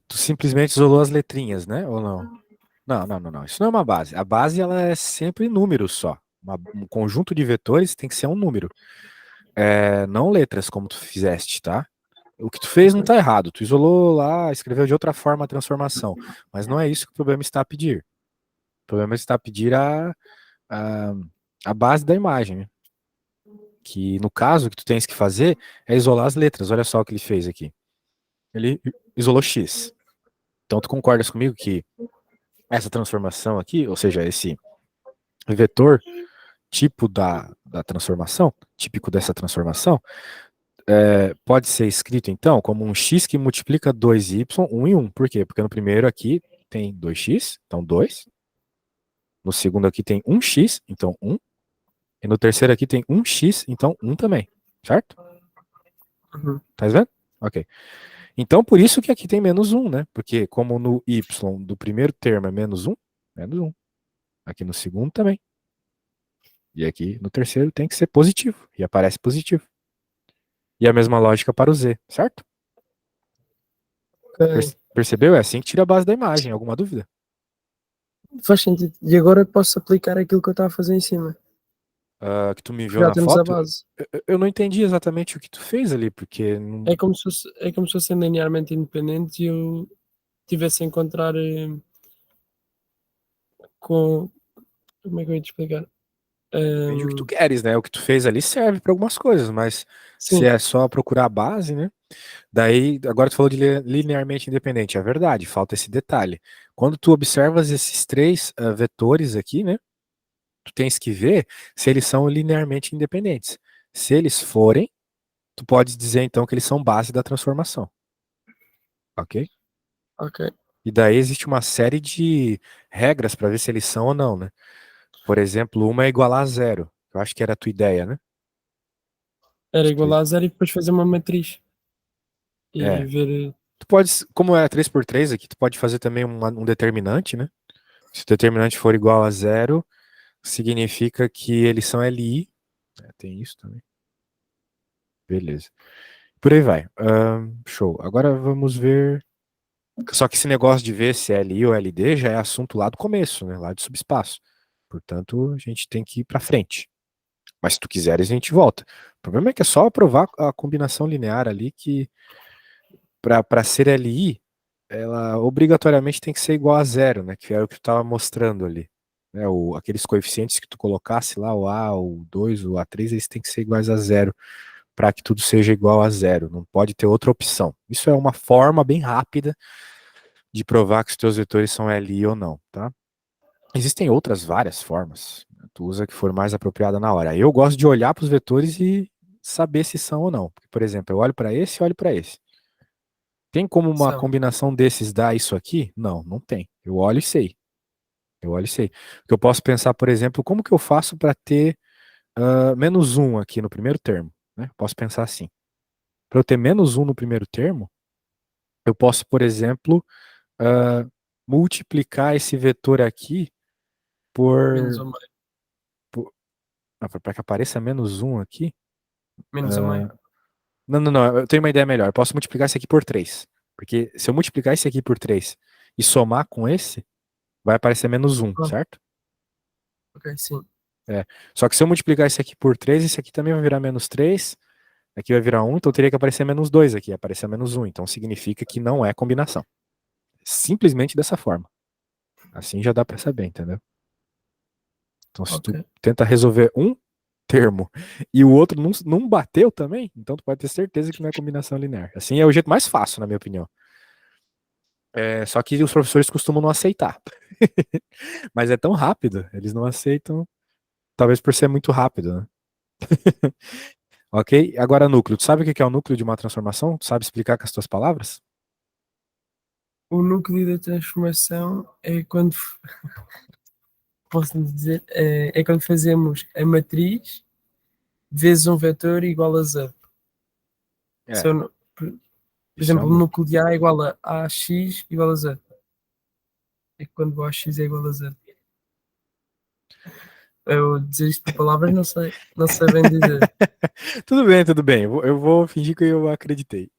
Tu simplesmente isolou as letrinhas, né? Ou não? Não, não, não, não. Isso não é uma base. A base ela é sempre números só. Um conjunto de vetores tem que ser um número. Não letras, como tu fizeste, tá? O que tu fez não tá errado. Tu isolou lá, escreveu de outra forma a transformação. Mas não é isso que o problema está a pedir. O problema está a pedir a, a base da imagem, né? Que no caso, o que tu tens que fazer é isolar as letras. Olha só o que ele fez aqui. Ele isolou X. Então tu concordas comigo que essa transformação aqui, ou seja, esse vetor tipo da transformação, típico dessa transformação, pode ser escrito então como um x que multiplica 2y, 1 e 1. Por quê? Porque no primeiro aqui tem 2x, então 2. No segundo aqui tem 1x, então 1. E no terceiro aqui tem 1x, então 1 também. Certo? Uhum. Tá vendo? Ok. Então por isso que aqui tem menos 1, né? Porque como no y do primeiro termo é menos 1. Aqui no segundo também. E aqui no terceiro tem que ser positivo. E aparece positivo. E a mesma lógica para o z, certo? Ok. Percebeu? É assim que tira a base da imagem. Alguma dúvida? Faz sentido. E agora posso aplicar aquilo que eu estava a fazer em cima. Que tu me enviou Já na temos a foto? base. Eu não entendi exatamente o que tu fez ali, porque É como se fossem linearmente independentes e eu tivesse a encontrar com. Como é que eu ia te explicar? depende do que tu queres, né? O que tu fez ali serve para algumas coisas, mas se Sim, é só procurar a base, né? Daí, agora tu falou de linearmente independente. É verdade, falta esse detalhe. Quando tu observas esses três vetores aqui, né? Tu tens que ver se eles são linearmente independentes. Se eles forem, tu pode dizer então que eles são base da transformação, ok? ok. E daí existe uma série de regras para ver se eles são ou não, né? Por exemplo, uma é igualar a zero. Eu acho que era a tua ideia, né? Era De igual tu- a zero e depois fazer uma matriz e É. ver. Tu pode, como é 3 por 3 aqui, tu pode fazer também um determinante, né? Se o determinante for igual a zero, significa que eles são LI. Tem isso também. Beleza. Por aí vai. Show. Agora vamos ver. Só que esse negócio de ver se é LI ou LD já é assunto lá do começo, né? Lá de subespaço. Portanto, a gente tem que ir para frente. Mas se tu quiseres, a gente volta. O problema é que é só aprovar a combinação linear ali que para ser LI, ela obrigatoriamente tem que ser igual a zero, né? Que era o que tu estava mostrando ali. Né, aqueles coeficientes que tu colocasse lá, o A, o 2, o A3, eles têm que ser iguais a zero para que tudo seja igual a zero. Não pode ter outra opção. Isso é uma forma bem rápida de provar que os teus vetores são LI ou não, tá? Existem outras várias formas. Tu usa a que for mais apropriada na hora. Eu gosto de olhar para os vetores e saber se são ou não. Por exemplo, eu olho para esse e olho para esse. Tem como uma São. combinação desses dar isso aqui? Não, não tem. Eu olho e sei. Eu olho e sei. O que eu posso pensar, por exemplo, como que eu faço para ter menos um aqui no primeiro termo? Né? Posso pensar assim. Para eu ter menos um no primeiro termo, eu posso, por exemplo, ah, multiplicar esse vetor aqui Menos por, ou meio. para que apareça menos um aqui. Menos ou meio. ah, não, não, não. Eu tenho uma ideia melhor. Eu posso multiplicar esse aqui por 3. Porque se eu multiplicar esse aqui por 3 e somar com esse, vai aparecer menos um, Ah, certo? ok, sim. É. Só que se eu multiplicar esse aqui por 3, esse aqui também vai virar menos 3. Aqui vai virar um, então teria que aparecer menos 2 aqui, aparecer menos um. Então significa que não é combinação. Simplesmente dessa forma. Assim já dá para saber, entendeu? Então se tu Ok. tenta resolver um, termo e o outro não bateu também, então tu pode ter certeza que não é combinação linear. Assim é o jeito mais fácil, na minha opinião. Só que os professores costumam não aceitar. Mas é tão rápido, eles não aceitam, talvez por ser muito rápido, né? Ok? Agora, núcleo. Tu sabe o que é o núcleo de uma transformação? Tu sabe explicar com as tuas palavras? O núcleo da transformação é quando, posso dizer, é quando fazemos a matriz vezes um vetor igual a zero. É, Por isso é exemplo, o o núcleo. núcleo de A igual a AX igual a zero. É quando o AX é igual a zero. Eu dizer isto por palavras não sei bem dizer. Tudo bem, tudo bem. Eu vou fingir que eu acreditei.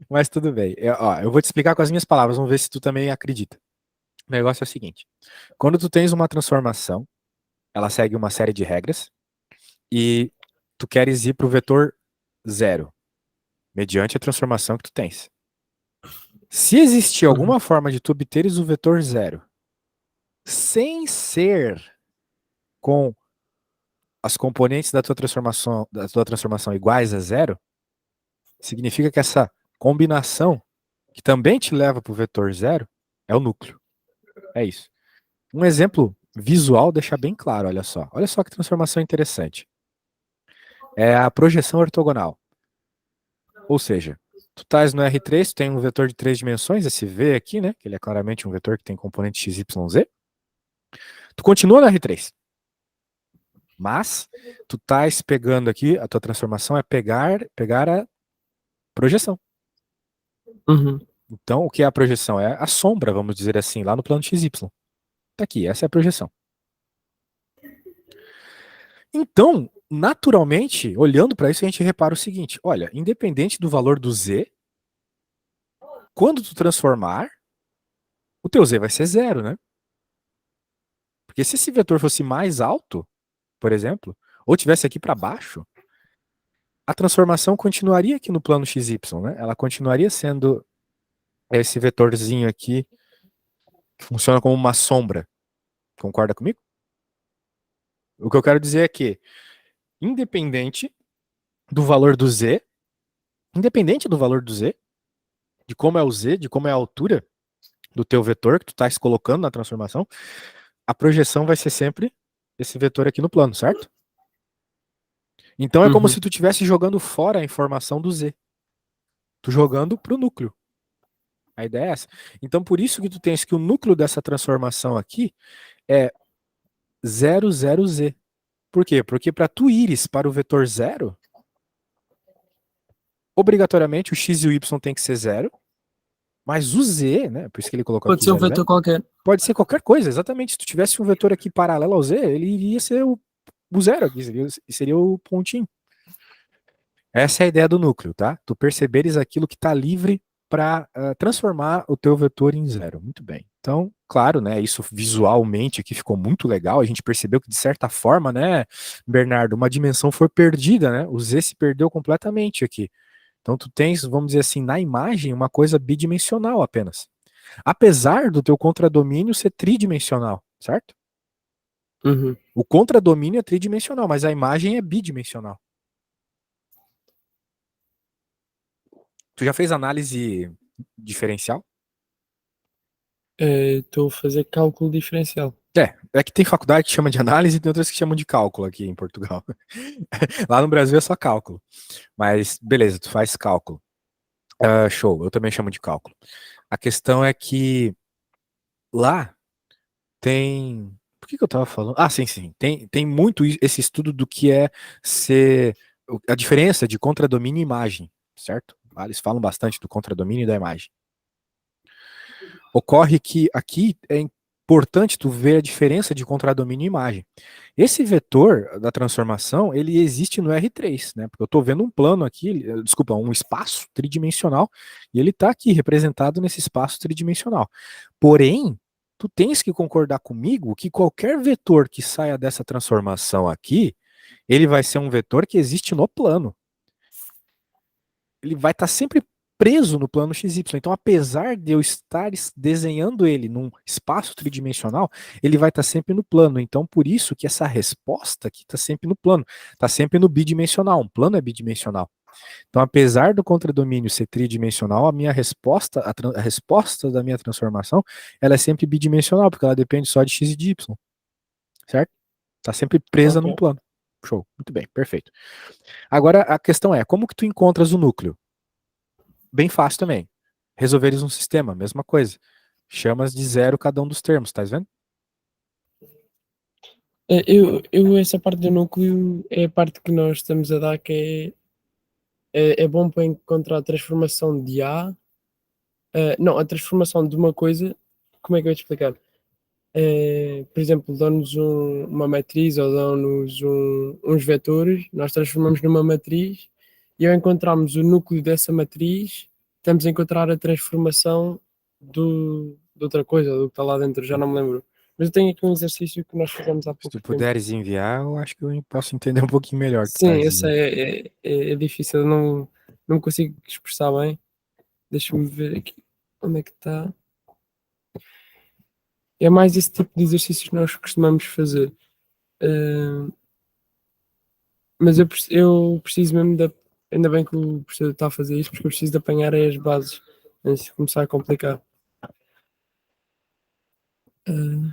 Mas tudo bem. Ó, eu vou te explicar com as minhas palavras, vamos ver se tu também acredita. O negócio é o seguinte: quando tu tens uma transformação, ela segue uma série de regras e tu queres ir para o vetor zero, mediante a transformação que tu tens. Se existir Uhum. alguma forma de tu obteres o vetor zero sem ser com as componentes da tua transformação iguais a zero, significa que essa combinação, que também te leva para o vetor zero, é o núcleo. É isso. Um exemplo visual deixa bem claro, olha só. Olha só que transformação interessante. É a projeção ortogonal. Ou seja, tu estás no R3, tu tem um vetor de 3 dimensões, esse V aqui, né? Que ele é claramente um vetor que tem componente x, y, z. Tu continua no R3. Mas tu estás pegando aqui, a tua transformação é pegar a projeção. Uhum. Então, o que é a projeção? É a sombra, vamos dizer assim, lá no plano XY. Tá aqui, essa é a projeção. Então, naturalmente, olhando para isso, a gente repara o seguinte: olha, independente do valor do z, quando tu transformar, o teu z vai ser zero, né? Porque se esse vetor fosse mais alto, por exemplo, ou tivesse aqui para baixo, a transformação continuaria aqui no plano XY, né? Ela continuaria sendo esse vetorzinho aqui que funciona como uma sombra. Concorda comigo? O que eu quero dizer é que, independente do valor do z, independente do valor do z, de como é o z, de como é a altura do teu vetor que tu estás colocando na transformação, a projeção vai ser sempre esse vetor aqui no plano, certo? Então é como Uhum. se tu estivesse jogando fora a informação do z. Tu jogando pro núcleo. A ideia é essa. Então por isso que tu tens que o núcleo dessa transformação aqui é 0, 0, z. Por quê? Porque para tu ires para o vetor zero, obrigatoriamente o x e o y tem que ser zero, mas o z, né? Por isso que ele colocou Pode aqui ser um 0, 0, vetor qualquer. pode ser qualquer coisa, exatamente. Se tu tivesse um vetor aqui paralelo ao z, ele iria ser o zero aqui, seria o pontinho. Essa é a ideia do núcleo, tá? Tu perceberes aquilo que está livre para transformar o teu vetor em zero. Muito bem. Então, claro, né? Isso visualmente aqui ficou muito legal. A gente percebeu que, de certa forma, né, Bernardo, uma dimensão foi perdida, né? O Z se perdeu completamente aqui. Então, tu tens, vamos dizer assim, na imagem, uma coisa bidimensional apenas. Apesar do teu contradomínio ser tridimensional, certo? Uhum. O contradomínio é tridimensional, mas a imagem é bidimensional. Tu já fez análise diferencial? Estou a fazer cálculo diferencial. É que tem faculdade que chama de análise e tem outras que chamam de cálculo aqui em Portugal. Lá no Brasil é só cálculo. Mas beleza, tu faz cálculo. Show, eu também chamo de cálculo. A questão é que lá tem. Por que eu tava falando? Ah, sim, sim. Tem muito esse estudo do que é ser a diferença de contradomínio e imagem, certo? Eles falam bastante do contradomínio e da imagem. Ocorre que aqui é importante tu ver a diferença de contradomínio e imagem. Esse vetor da transformação, ele existe no R3, né? Porque eu estou vendo um plano aqui, desculpa, um espaço tridimensional, e ele está aqui representado nesse espaço tridimensional. Porém, tu tens que concordar comigo que qualquer vetor que saia dessa transformação aqui, ele vai ser um vetor que existe no plano. Ele vai estar sempre preso no plano XY. Então, apesar de eu estar desenhando ele num espaço tridimensional, ele vai estar sempre no plano. Então, por isso que essa resposta aqui está sempre no plano, está sempre no bidimensional. Um plano é bidimensional. Então, apesar do contradomínio ser tridimensional, a minha resposta, a resposta da minha transformação, ela é sempre bidimensional, porque ela depende só de x e de y, certo? Está sempre presa num plano. Show, muito bem, perfeito. Agora, a questão é, como que tu encontras o núcleo? Bem fácil também. Resolveres um sistema, mesma coisa. Chamas de zero cada um dos termos, tá vendo? Essa parte do núcleo é a parte que nós estamos a dar, que é bom para encontrar a transformação de A. Não, a transformação de uma coisa, como é que eu vou te explicar? Por exemplo, dão-nos uma matriz ou dão-nos uns vetores, nós transformamos numa matriz e ao encontrarmos o núcleo dessa matriz, estamos a encontrar a transformação de outra coisa, do que está lá dentro, já não me lembro. Mas eu tenho aqui um exercício que nós fizemos há Se pouco tu tempo. puderes enviar, eu acho que eu posso entender um pouquinho melhor o que tu Sim, estás essa dizendo. é difícil, eu não consigo expressar bem. Deixa-me ver aqui onde é que está. É mais esse tipo de exercícios que nós costumamos fazer. Uh, mas eu preciso mesmo de. Ainda bem que o professor está a fazer isto, porque eu preciso de apanhar as bases antes de começar a complicar. Uh,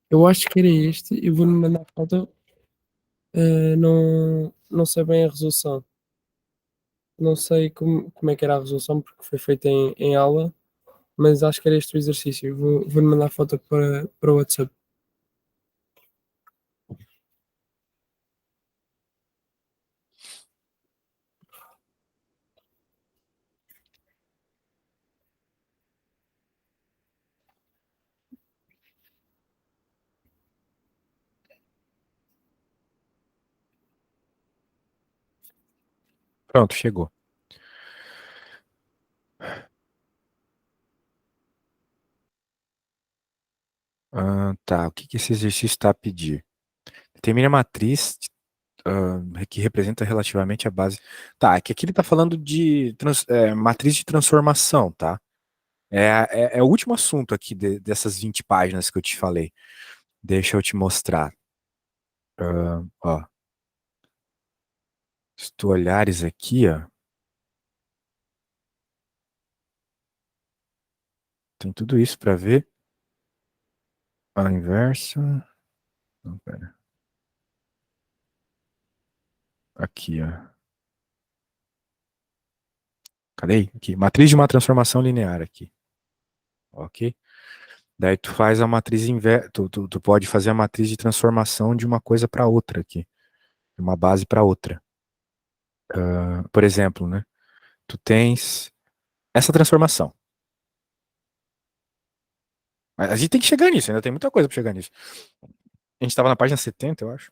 eu acho que era este, eu vou-me mandar foto. Não sei bem a resolução. Não sei como é que era a resolução, porque foi feita em aula, mas acho que era este o exercício. Vou-lhe mandar foto para o WhatsApp. Pronto, chegou. Tá, o que esse exercício está a pedir? Determine a matriz que representa relativamente a base. Tá, é que aqui ele está falando de matriz de transformação, tá? É o último assunto aqui dessas 20 páginas que eu te falei. Deixa eu te mostrar. Ó. Se tu olhares aqui, ó, tem tudo isso para ver. A inversa. Não, pera. Aqui, ó. Cadê? Aqui. Matriz de uma transformação linear aqui. Ok? Daí tu faz a matriz inversa. Tu pode fazer a matriz de transformação de uma coisa para outra aqui. De uma base para outra. Por exemplo, né? Tu tens essa transformação. A gente tem que chegar nisso, ainda tem muita coisa para chegar nisso. A gente estava na página 70, eu acho.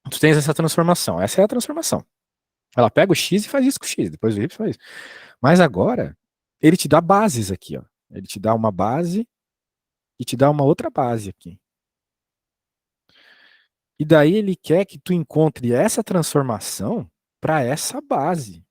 Tu tens essa transformação. Essa é a transformação. Ela pega o x e faz isso com o x, depois o y faz isso. Mas agora, ele te dá bases aqui, ó. Ele te dá uma base e te dá uma outra base aqui. E daí ele quer que tu encontre essa transformação para essa base.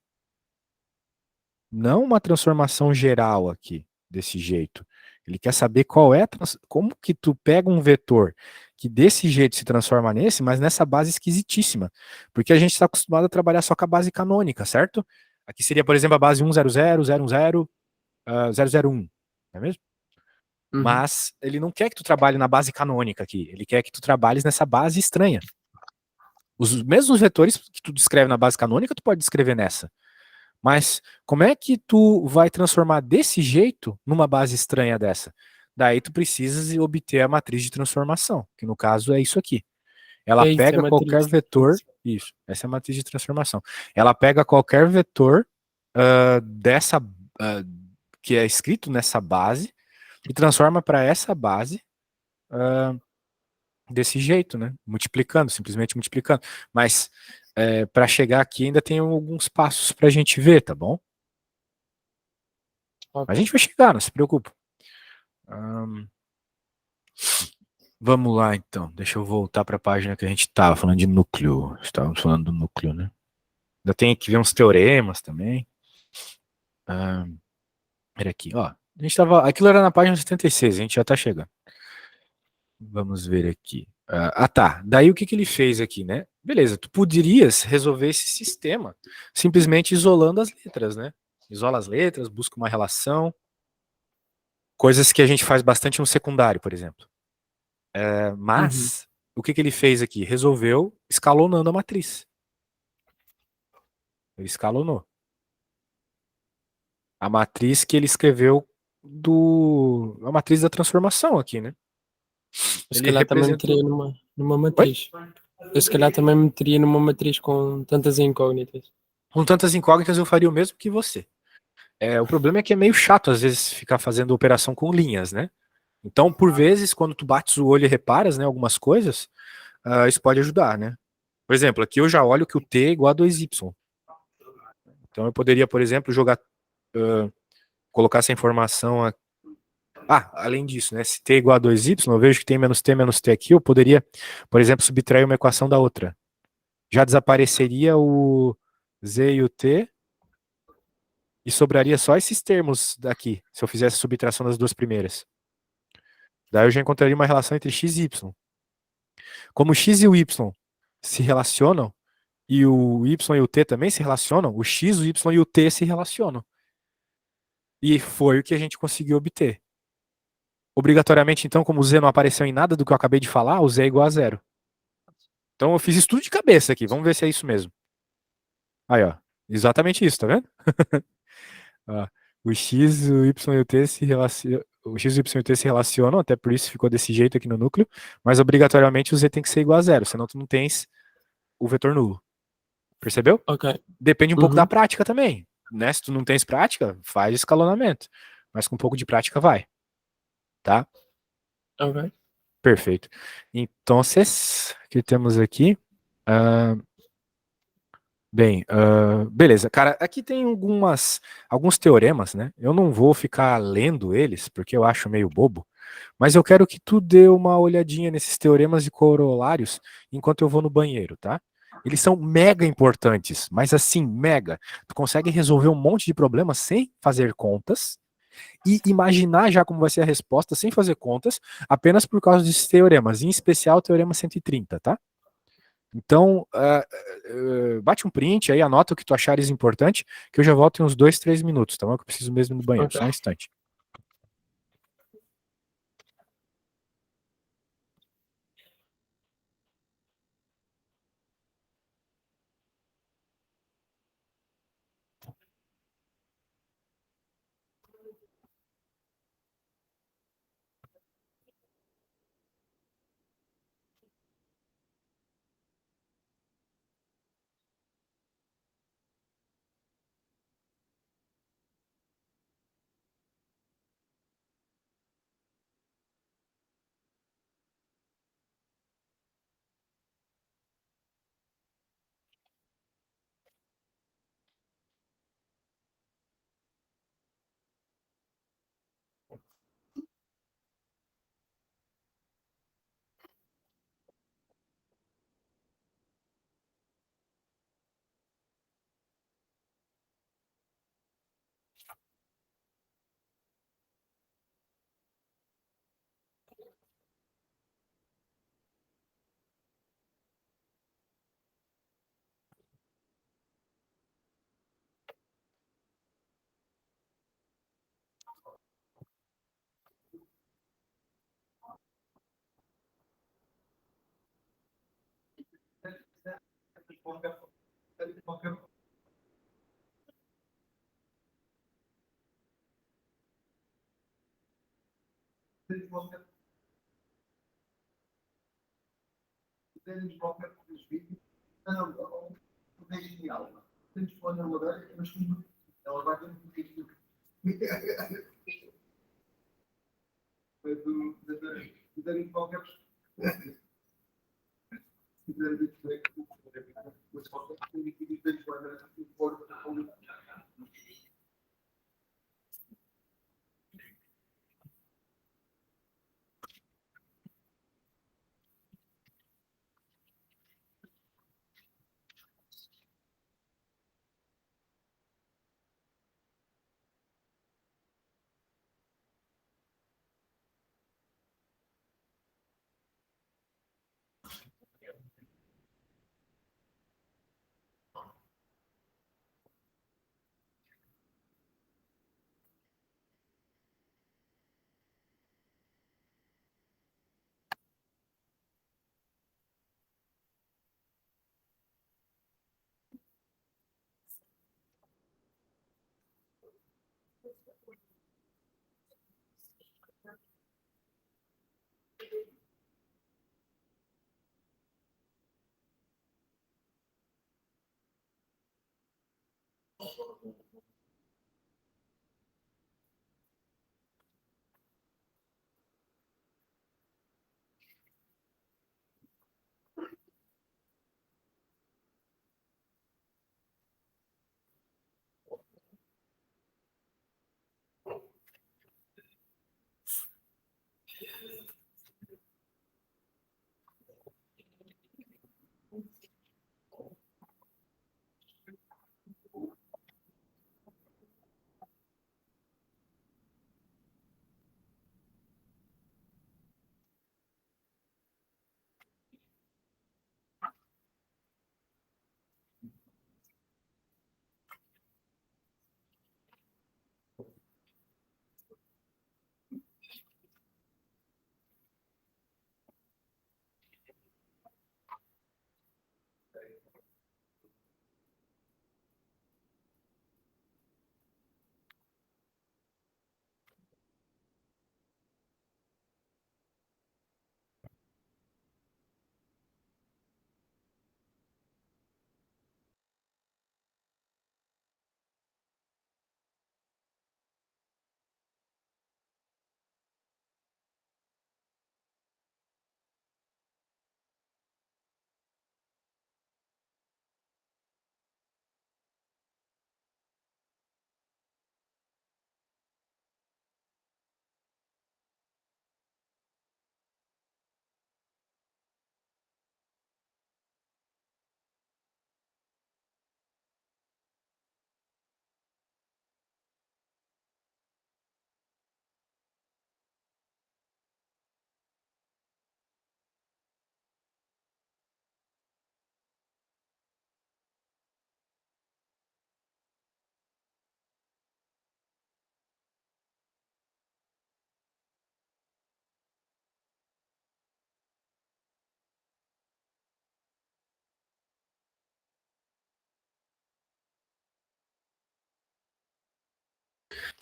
Não uma transformação geral aqui, desse jeito. Ele quer saber qual é como que tu pega um vetor que desse jeito se transforma nesse, mas nessa base esquisitíssima. Porque a gente está acostumado a trabalhar só com a base canônica, certo? Aqui seria, por exemplo, a base 100, 010, 001, não é mesmo? Uhum. Mas ele não quer que tu trabalhe na base canônica aqui, ele quer que tu trabalhes nessa base estranha. Os mesmos vetores que tu descreve na base canônica, tu pode descrever nessa. Mas como é que tu vai transformar desse jeito numa base estranha dessa? Daí tu precisas obter a matriz de transformação, que no caso é isso aqui. Ela É isso, é pega qualquer matriz. vetor, isso, essa é a matriz de transformação. Ela pega qualquer vetor dessa que é escrito nessa base e transforma para essa base desse jeito, né? Multiplicando, simplesmente multiplicando. Mas para chegar aqui ainda tem alguns passos para a gente ver, tá bom? A gente vai chegar, não se preocupa. Vamos lá, então. Deixa eu voltar para a página que a gente estava falando de núcleo. Estávamos falando do núcleo, né? Ainda tem que ver uns teoremas também. Era aqui, ó. A gente tava, aquilo era na página 76, a gente já tá chegando. Vamos ver aqui. Tá. Daí o que que ele fez aqui, né? Beleza, tu poderias resolver esse sistema simplesmente isolando as letras, né? Isola as letras, busca uma relação. Coisas que a gente faz bastante no secundário, por exemplo. Uhum. Mas, o que que ele fez aqui? Resolveu escalonando a matriz. Ele escalonou. A matriz que ele escreveu a matriz da transformação aqui, né? Eu se Ele calhar também representou. meteria numa Oi? matriz. Eu se calhar também meteria numa matriz com tantas incógnitas. Com tantas incógnitas eu faria o mesmo que você. O problema é que é meio chato às vezes ficar fazendo operação com linhas, né? Então, por vezes, quando tu bates o olho e reparas, né, algumas coisas, isso pode ajudar, né? Por exemplo, aqui eu já olho que o t é igual a 2y. Então eu poderia, por exemplo, colocar essa informação aqui. Além disso, né? Se t é igual a 2y, eu vejo que tem menos t aqui, eu poderia, por exemplo, subtrair uma equação da outra. Já desapareceria o z e o t, e sobraria só esses termos daqui, se eu fizesse a subtração das duas primeiras. Daí eu já encontraria uma relação entre x e y. Como o x e o y se relacionam, e o y e o t também se relacionam, o x, o y e o t se relacionam. E foi o que a gente conseguiu obter. Obrigatoriamente, então, como o z não apareceu em nada do que eu acabei de falar, o z é igual a zero. Então eu fiz isso tudo de cabeça aqui, vamos ver se é isso mesmo. Aí, ó, exatamente isso, tá vendo? Ó, o x, o y e o t se relacionam. O x, o y e o t se relacionam, até por isso ficou desse jeito aqui no núcleo, mas obrigatoriamente o z tem que ser igual a zero, senão tu não tens o vetor nulo. Percebeu? Ok. Depende um pouco da Uhum. prática também, né? Se tu não tens prática, faz escalonamento, mas com um pouco de prática vai, tá? Ok. Perfeito. Então, o que temos aqui? Ah, Bem, beleza. Cara, aqui tem alguns teoremas, né? Eu não vou ficar lendo eles, porque eu acho meio bobo, mas eu quero que tu dê uma olhadinha nesses teoremas e corolários enquanto eu vou no banheiro, tá? Eles são mega importantes, mas assim, mega. Tu consegue resolver um monte de problemas sem fazer contas e imaginar já como vai ser a resposta sem fazer contas, apenas por causa desses teoremas, em especial o teorema 130, tá? Então, bate um print aí, anota o que tu achares importante, que eu já volto em uns 2, 3 minutos, tá bom? Que eu preciso mesmo ir no banheiro, Ok. só um instante.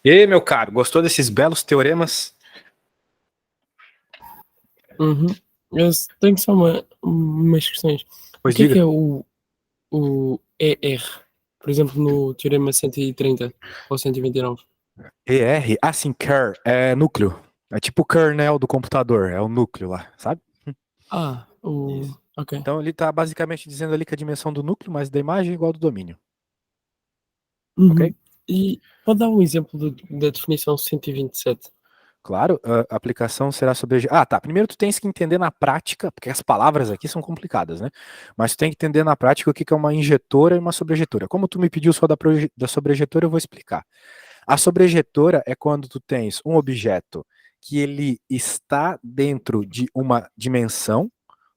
E aí, meu caro, gostou desses belos teoremas? Uhum. Eu tenho só umas questões. Pois O que diga. é o ER? Por exemplo, no Teorema 130 ou 129? ER? Ah, sim, Kerr, é núcleo. É tipo o kernel do computador, é o núcleo lá, sabe? Ah, ok. Então ele tá basicamente dizendo ali que a dimensão do núcleo mais da imagem é igual ao do domínio, ok? Uhum. E pode dar um exemplo da definição 127? Claro, a aplicação será sobre... Ah, tá. Primeiro tu tens que entender na prática, porque as palavras aqui são complicadas, né? Mas tu tem que entender na prática o que é uma injetora e uma sobrejetora. Como tu me pediu só da sobrejetora, eu vou explicar. A sobrejetora é quando tu tens um objeto que ele está dentro de uma dimensão,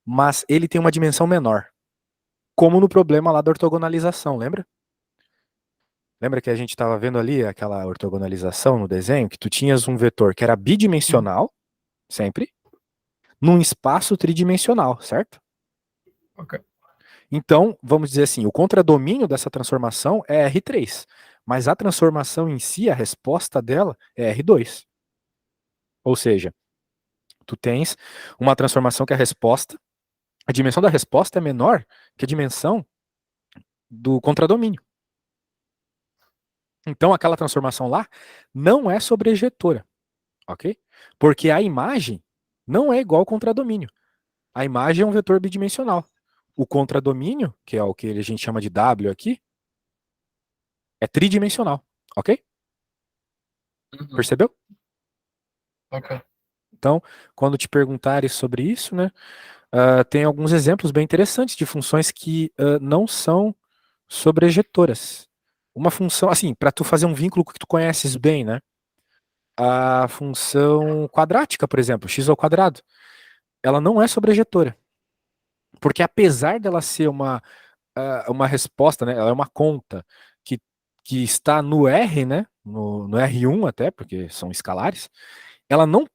mas ele tem uma dimensão menor. Como no problema lá da ortogonalização, lembra? Lembra que a gente estava vendo ali aquela ortogonalização no desenho, que tu tinhas um vetor que era bidimensional, sempre, num espaço tridimensional, certo? Ok. Então, vamos dizer assim, o contradomínio dessa transformação é R3, mas a transformação em si, a resposta dela é R2. Ou seja, tu tens uma transformação que a dimensão da resposta é menor que a dimensão do contradomínio. Então, aquela transformação lá não é sobrejetora, ok? Porque a imagem não é igual ao contradomínio. A imagem é um vetor bidimensional. O contradomínio, que é o que a gente chama de W aqui, é tridimensional, ok? Uhum. Percebeu? Ok. Então, quando te perguntarem sobre isso, né, tem alguns exemplos bem interessantes de funções que não são sobrejetoras. Uma função, assim, para tu fazer um vínculo que tu conheces bem, né? A função quadrática, por exemplo, x ao quadrado, ela não é sobrejetora. Porque apesar dela ser uma resposta, né? Ela é uma conta que, que está no R, né? No R1 até, porque são escalares. Ela não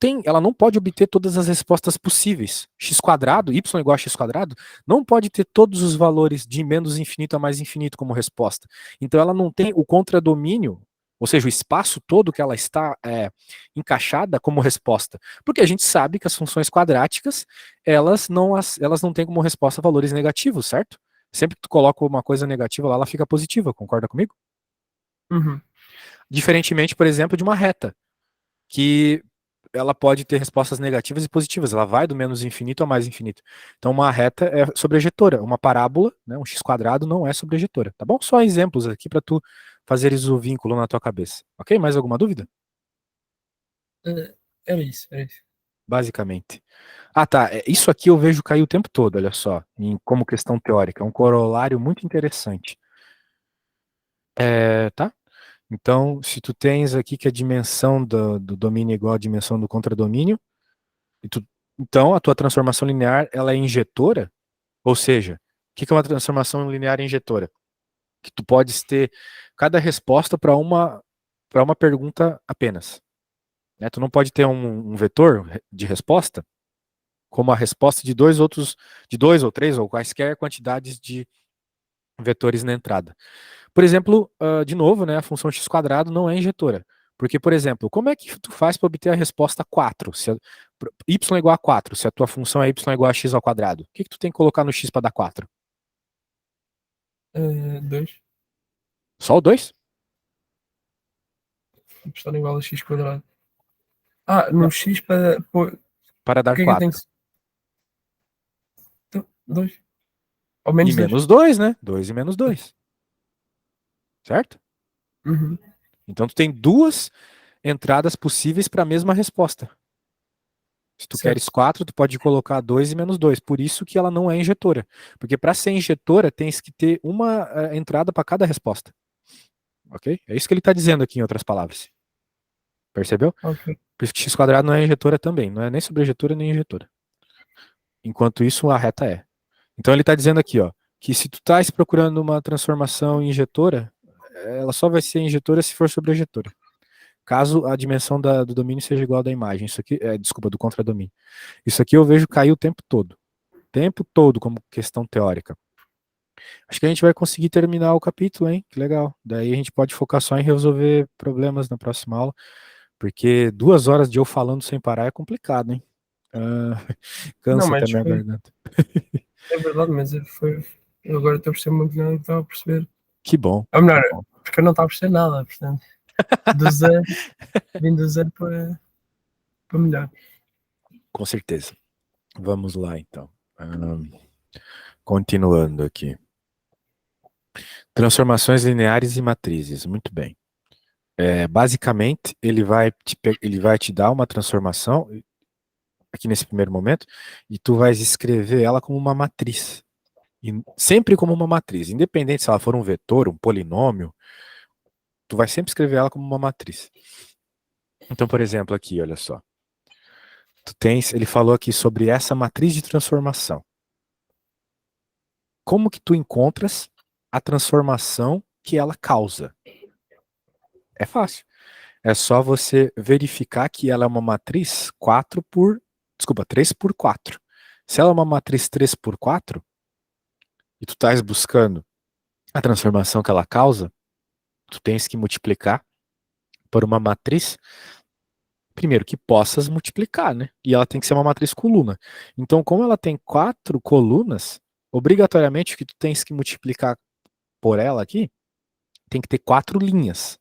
pode obter todas as respostas possíveis. X quadrado, y igual a x quadrado, não pode ter todos os valores de menos infinito a mais infinito como resposta. Então ela não tem o contradomínio Ou seja, o espaço todo que ela está encaixada como resposta. Porque a gente sabe que as funções quadráticas, elas não têm como resposta valores negativos, certo? Sempre que tu coloca uma coisa negativa lá, ela fica positiva, concorda comigo? Uhum. Diferentemente, por exemplo, de uma reta, que ela pode ter respostas negativas e positivas, ela vai do menos infinito ao mais infinito. Então, uma reta é sobrejetora, uma parábola, né, um x quadrado não é sobrejetora, tá bom? Só exemplos aqui para tu fazeres o vínculo na tua cabeça. Ok? Mais alguma dúvida? Era isso, era isso. Basicamente. Ah, tá. Isso aqui eu vejo cair o tempo todo, olha só, como questão teórica. É um corolário muito interessante. Tá? Então, se tu tens aqui que a dimensão do domínio é igual à dimensão do contradomínio, então a tua transformação linear ela é injetora, ou seja, o que é uma transformação linear injetora? Que tu podes ter cada resposta para uma pergunta apenas. Né? Tu não pode ter um vetor de resposta como a resposta de dois ou três ou quaisquer quantidades de vetores na entrada. Por exemplo, de novo, né, a função x quadrado não é injetora. Porque, por exemplo, como é que tu faz para obter a resposta 4? Se y é igual a 4, se a tua função é y é igual a x ao quadrado. O que tu tem que colocar no x para dar 4? 2. Só o 2? Estar igual a x quadrado. No Não. x para pôr. Para O dar que é que eu tenho 4. que. 2. Ou E menos 2. menos 2, né? 2 e menos 2. Certo? Uhum. Então tu tem duas entradas possíveis para a mesma resposta. Se tu Certo. queres 4, tu pode colocar 2 e menos 2. Por isso que ela não é injetora. Porque para ser injetora, tens que ter uma entrada para cada resposta. Ok? É isso que ele está dizendo aqui, em outras palavras. Percebeu? Ok. Por isso que x quadrado não é injetora também. Não é nem sobrejetora nem injetora. Enquanto isso, a reta é. Então ele está dizendo aqui, ó, que se tu estás procurando uma transformação injetora, ela só vai ser injetora se for sobrejetora. Caso a dimensão do domínio seja igual à da imagem. Isso aqui, desculpa, do contradomínio. Isso aqui eu vejo cair o tempo todo. Tempo todo como questão teórica. Acho que a gente vai conseguir terminar o capítulo, hein? Que legal. Daí a gente pode focar só em resolver problemas na próxima aula, porque 2 horas de eu falando sem parar é complicado, hein? Não, Cansa até mas minha foi. garganta. É verdade, mas foi. Eu agora estou a perceber muito nada que estava a perceber. Que bom. Ou melhor, Que bom. porque eu não estava a perceber nada, portanto. Do zero, vim do zero para melhor. Com certeza. Vamos lá, então. Continuando aqui. Transformações lineares e matrizes. Muito bem. Basicamente, ele vai te dar uma transformação aqui nesse primeiro momento e tu vais escrever ela como uma matriz. E sempre como uma matriz. Independente se ela for um vetor, um polinômio, tu vai sempre escrever ela como uma matriz. Então, por exemplo, aqui, olha só. Ele falou aqui sobre essa matriz de transformação. Como que tu encontras a transformação que ela causa? É fácil. É só você verificar que ela é uma matriz 3 por 4. Se ela é uma matriz 3 por 4, e tu estás buscando a transformação que ela causa, tu tens que multiplicar por uma matriz, primeiro, que possas multiplicar, né? E ela tem que ser uma matriz coluna. Então, como ela tem 4 colunas, obrigatoriamente o que tu tens que multiplicar por ela aqui tem que ter 4 linhas.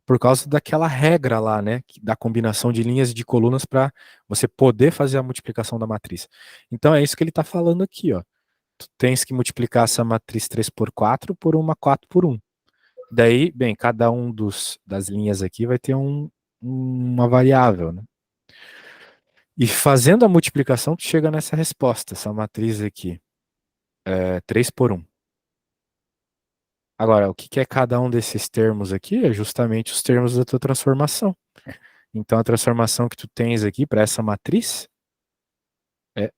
Por causa daquela regra lá, né? Da combinação de linhas e de colunas para você poder fazer a multiplicação da matriz. Então é isso que ele está falando aqui, ó. Tu tens que multiplicar essa matriz 3 por 4 por uma 4 por 1. Daí, bem, cada um das linhas aqui vai ter uma variável, né? E fazendo a multiplicação, tu chega nessa resposta, essa matriz aqui, 3 por 1. Agora, o que é cada um desses termos aqui? É justamente os termos da tua transformação. Então, a transformação que tu tens aqui para essa matriz é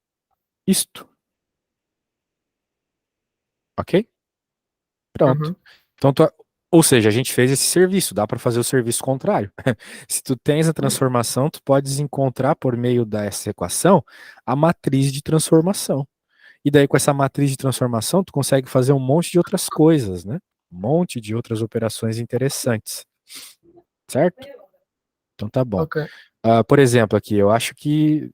isto. Ok? Pronto. Uhum. Então, ou seja, a gente fez esse serviço, dá para fazer o serviço contrário. Se tu tens a transformação, tu podes encontrar por meio dessa equação a matriz de transformação. E daí com essa matriz de transformação, tu consegue fazer um monte de outras coisas, né? Um monte de outras operações interessantes. certo? Então tá bom. Ok. Por exemplo, aqui, eu acho que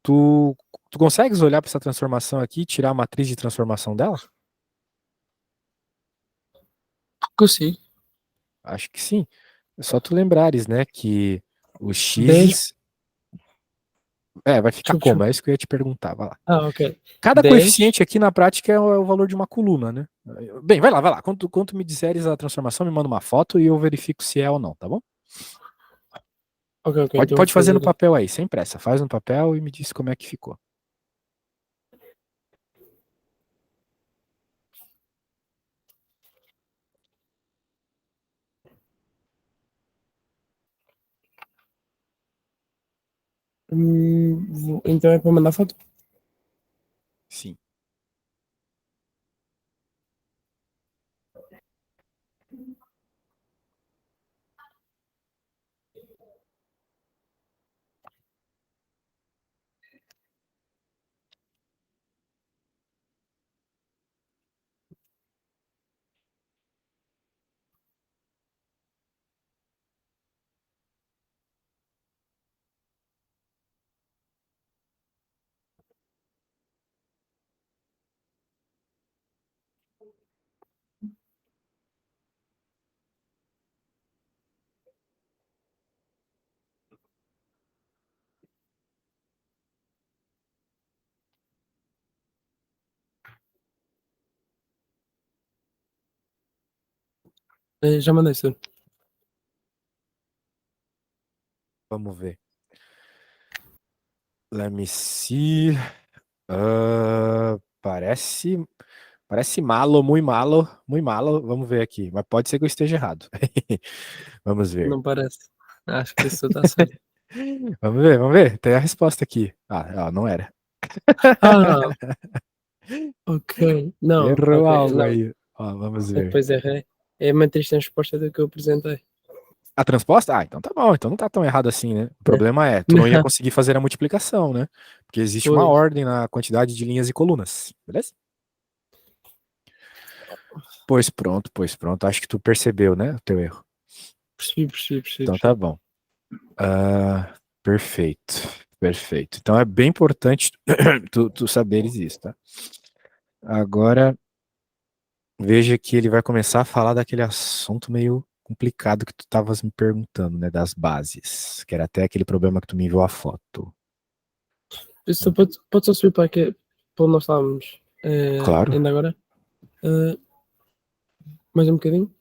tu consegues olhar para essa transformação aqui e tirar a matriz de transformação dela? Consigo. Acho que sim. É só tu lembrares, né, que os 10. x's... vai ficar Desculpa, como? desculpa. É isso que eu ia te perguntar, vai lá. Ok. Cada 10. coeficiente aqui na prática é o valor de uma coluna, né? Bem, vai lá, vai lá. Quando tu me disseres a transformação, me manda uma foto e eu verifico se é ou não, tá bom? Ok, ok. Pode, Então vou pode fazer no fazer. papel aí, sem pressa. Faz no papel e me diz como é que ficou. Então é para mandar foto? Sim. Já mandei, senhor. Vamos ver. Let me see. Parece malo, muito malo, muito malo. Vamos ver aqui. Mas pode ser que eu esteja errado. Vamos ver. Não parece. Acho que isso está certo. Vamos ver, vamos ver. Tem a resposta aqui. Não era. Ah, ok. Não, Errou ok. algo Não, aí. Vamos ver. depois errei. É a matriz de resposta do que eu apresentei. A transposta? Então tá bom. Então não tá tão errado assim, né? O É. problema é, tu não ia conseguir fazer a multiplicação, né? Porque existe uma Pois. ordem na quantidade de linhas e colunas. Beleza? Pois pronto. Acho que tu percebeu, né? O teu erro. Então tá Percebi. bom. Perfeito. Perfeito. Então é bem importante tu saberes isso, tá? Agora, veja que ele vai começar a falar daquele assunto meio complicado que tu estavas me perguntando, né? Das bases. Que era até aquele problema que tu me enviou a foto. Isso pode só subir para aqui, para onde nós estávamos Claro. ainda agora. Eh, mais um bocadinho.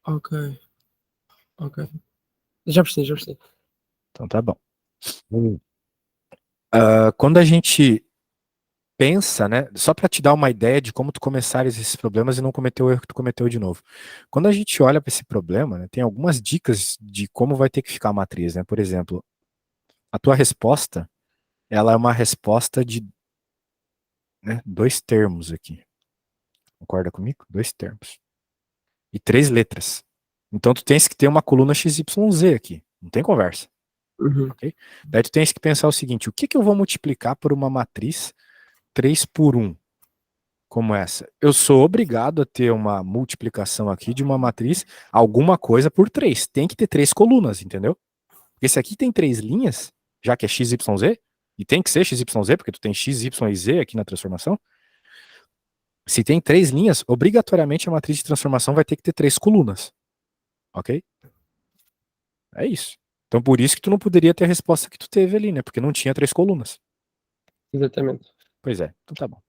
Ok, ok. Já percebi. Então tá bom. Quando a gente pensa, né? Só para te dar uma ideia de como tu começares esses problemas e não cometer o erro que tu cometeu de novo. Quando a gente olha para esse problema, né, tem algumas dicas de como vai ter que ficar a matriz, né? Por exemplo, a tua resposta, ela é uma resposta de, né, dois termos aqui. Concorda comigo? Dois termos. E três letras. Então tu tens que ter uma coluna XYZ aqui. Não tem conversa. Uhum. Ok? Daí tu tens que pensar o seguinte: o que que eu vou multiplicar por uma matriz 3 por 1? Como essa. Eu sou obrigado a ter uma multiplicação aqui de uma matriz, alguma coisa por 3. Tem que ter três colunas, entendeu? Esse aqui tem três linhas, já que é x, y, z, e tem que ser x, y, z, porque tu tem x, y e z aqui na transformação. Se tem três linhas, obrigatoriamente a matriz de transformação vai ter que ter três colunas. Ok? É isso. Então por isso que tu não poderia ter a resposta que tu teve ali, né? Porque não tinha três colunas. Exatamente. Pois é, então tá bom.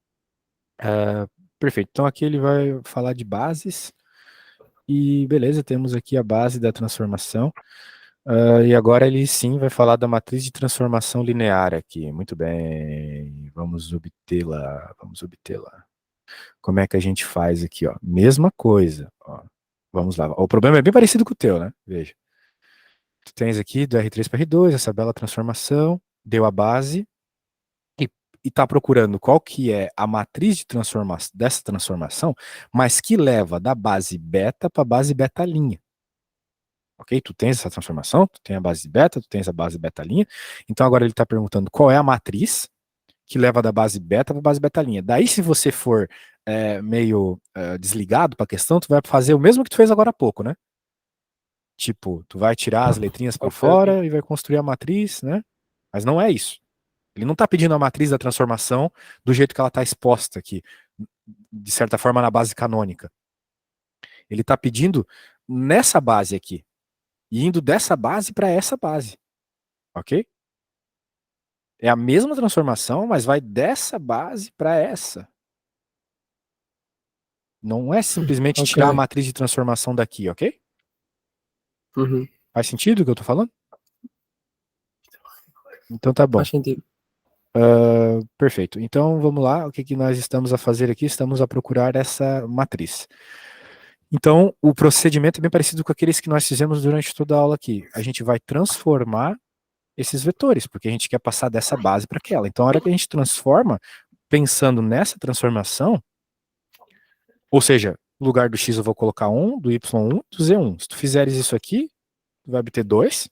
Perfeito. Então aqui ele vai falar de bases. E beleza, temos aqui a base da transformação. E agora ele sim vai falar da matriz de transformação linear aqui. Muito bem. Vamos obtê-la. Vamos obtê-la. Como é que a gente faz aqui, ó? Mesma coisa. Ó. Vamos lá. O problema é bem parecido com o teu, né? Veja. Tu tens aqui do R3 para R2, essa bela transformação, deu a base e está procurando qual que é a matriz de dessa transformação, mas que leva da base beta para a base beta'. Ok? Tu tens essa transformação, tu tem a base beta, tu tens a base beta'. Então agora ele está perguntando qual é a matriz que leva da base beta para base betalinha. Daí, se você for meio desligado para a questão, tu vai fazer o mesmo que tu fez agora há pouco, né? Tipo, tu vai tirar as letrinhas para Ok, ok. fora e vai construir a matriz, né? Mas não é isso. Ele não está pedindo a matriz da transformação do jeito que ela está exposta aqui, de certa forma na base canônica. Ele está pedindo nessa base aqui, e indo dessa base para essa base, ok? É a mesma transformação, mas vai dessa base para essa. Não é simplesmente Ok. tirar a matriz de transformação daqui, ok? Uhum. Faz sentido o que eu tô falando? Então tá bom. Faz sentido. Perfeito. Então vamos lá. O que que nós estamos a fazer aqui? Estamos a procurar essa matriz. Então o procedimento é bem parecido com aqueles que nós fizemos durante toda a aula aqui. A gente vai transformar esses vetores, porque a gente quer passar dessa base para aquela. Então a hora que a gente transforma, pensando nessa transformação, ou seja, no lugar do x eu vou colocar 1, do y1, do z1. Se tu fizeres isso aqui, tu vai obter 2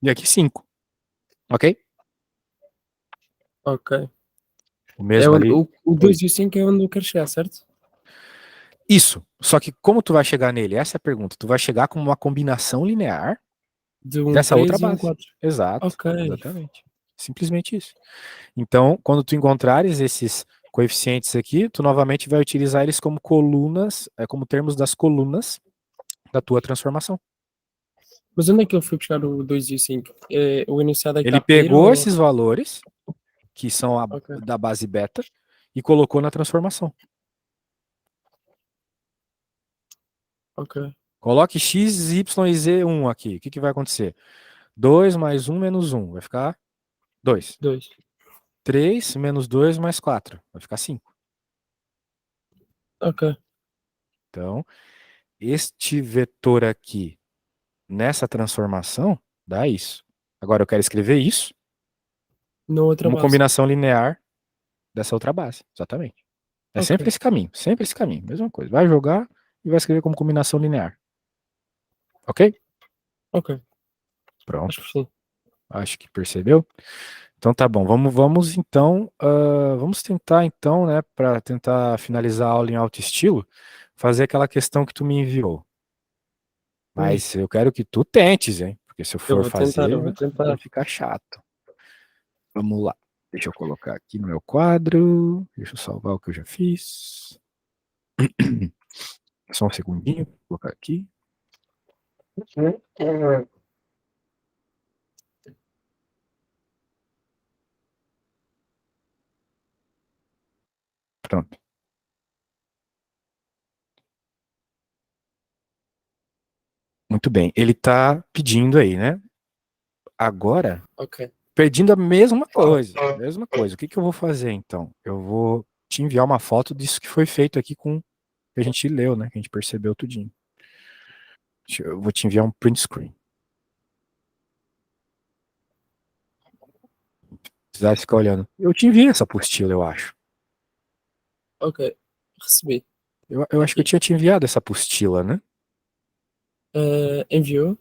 e aqui 5, ok? Ok. O É mesmo ali. o Oi. 2 e o 5 é onde eu quero chegar, certo? Isso. Só que como tu vai chegar nele? Essa é a pergunta. Tu vai chegar com uma combinação linear De um dessa outra 3 e um base. 4. Exato. Ok. Exatamente. Simplesmente isso. Então, quando tu encontrares esses coeficientes aqui, tu novamente vai utilizar eles como colunas, como termos das colunas da tua transformação. Mas onde é que ele foi buscar o 2 e o 5? É, o enunciado é que está Ele a pedir pegou ou... esses valores, que são Ok. da base beta, e colocou na transformação. Ok. Coloque x, y e z1 aqui. O que, que vai acontecer? 2 mais 1 menos 1 vai ficar 2. 2. 3 menos 2 mais 4 vai ficar 5. Ok. Então, este vetor aqui, nessa transformação, dá isso. Agora eu quero escrever isso Na outra como base. combinação linear dessa outra base. Exatamente. É Ok. sempre esse caminho. Sempre esse caminho. Mesma coisa. Vai jogar e vai escrever como combinação linear. Ok? Ok. Acho Pronto. que sim. Acho que percebeu. Então tá bom, vamos então, vamos tentar então, né, para tentar finalizar a aula em alto estilo, fazer aquela questão que tu me enviou. Ui, Mas eu quero que tu tentes, hein, porque se eu eu for vou tentar, fazer, eu vou vai tentar. ficar chato. Vamos lá. Deixa eu colocar aqui no meu quadro. Deixa eu salvar o que eu já fiz. Só um segundinho, vou colocar aqui. Pronto. Muito bem. Ele tá pedindo aí, né? Agora, Ok. pedindo a mesma coisa. Mesma coisa. O que que eu vou fazer então? Eu vou te enviar uma foto disso que foi feito aqui com que a gente leu, né? Que a gente percebeu tudinho. Eu vou te enviar um print screen. Precisar ficar olhando. Eu te enviei essa apostila, eu acho. Ok. Recebi. Eu acho que eu Aqui. tinha te enviado essa apostila, né? Enviou?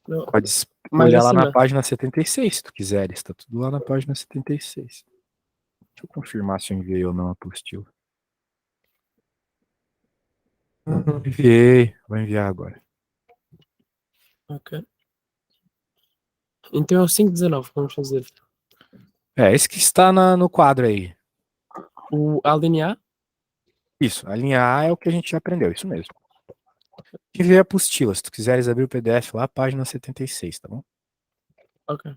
Não. Pode Mais olhar lá na acima? página 76, se tu quiseres. Tá tudo lá na página 76. Deixa eu confirmar se eu enviei ou não a apostila. Enviei. Vou enviar agora. Ok. Então é o 519 que vamos fazer. É, esse que está no quadro aí. A linha A? Isso, a linha A é o que a gente já aprendeu, isso mesmo. Enviei a apostila, se tu quiseres abrir o PDF lá, página 76, tá bom? Ok.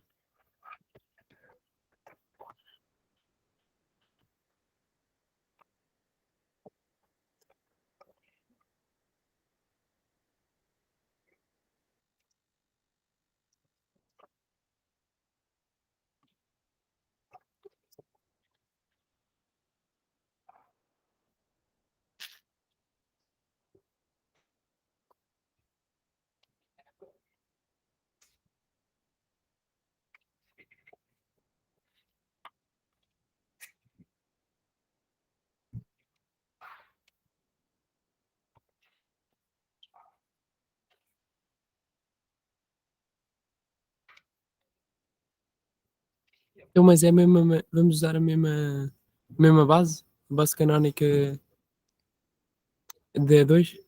Então, mas é a mesma, vamos usar a mesma base? Base canónica de E2?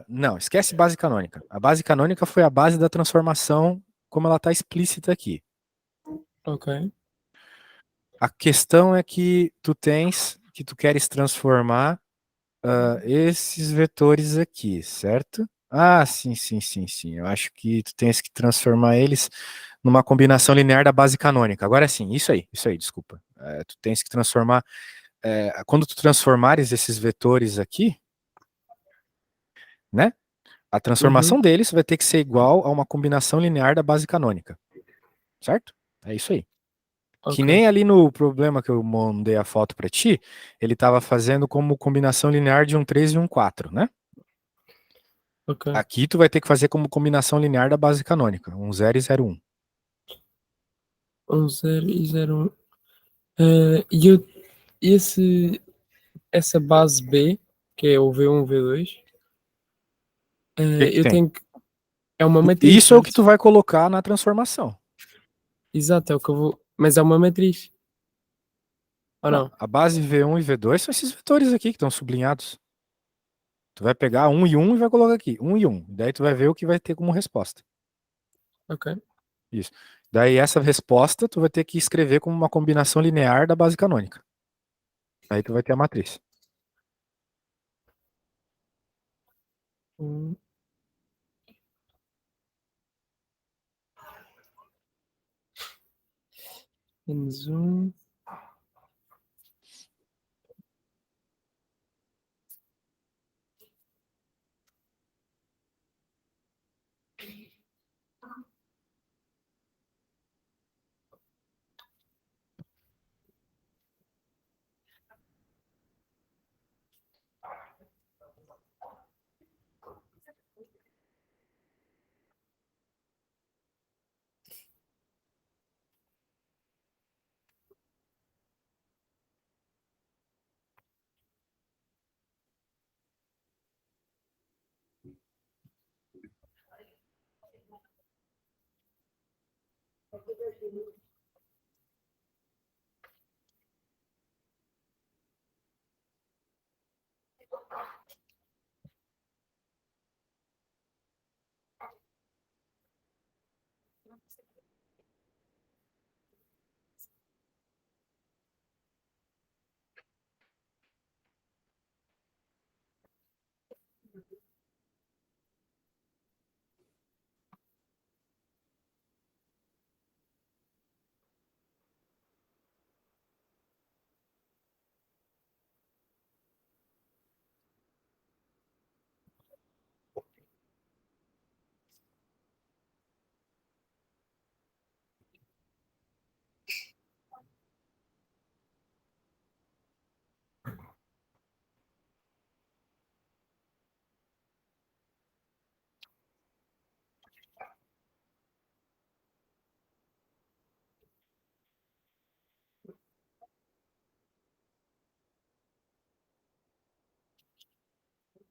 Não, esquece base canônica. A base canônica foi a base da transformação como ela está explícita aqui. Ok. A questão é que tu queres transformar esses vetores aqui, certo? Ah, sim, sim, sim, sim. Eu acho que tu tens que transformar eles numa combinação linear da base canônica. Agora sim, isso aí, desculpa. Tu tens que transformar. Quando tu transformares esses vetores aqui, né? A Uhum. transformação deles vai ter que ser igual a uma combinação linear da base canônica, certo? É isso aí. Que Ok. nem ali no problema que eu mandei a foto para ti, ele estava fazendo como combinação linear de um 3 e um 4, né? Ok. Aqui tu vai ter que fazer como combinação linear da base canônica, um 0 e 0, 1. 0 e 0, 1. E essa base B, que é o V1, V2, O que que eu tem? tenho que. É uma matriz, Isso é o que tu certo? vai colocar na transformação. Exato, é o que eu vou. Mas é uma matriz, ou Não, não? a base V1 e V2 são esses vetores aqui que estão sublinhados. Tu vai pegar um e vai colocar aqui, um e um. Daí tu vai ver o que vai ter como resposta. Ok. Isso. Daí essa resposta tu vai ter que escrever como uma combinação linear da base canônica. Aí tu vai ter a matriz. Um, menos um.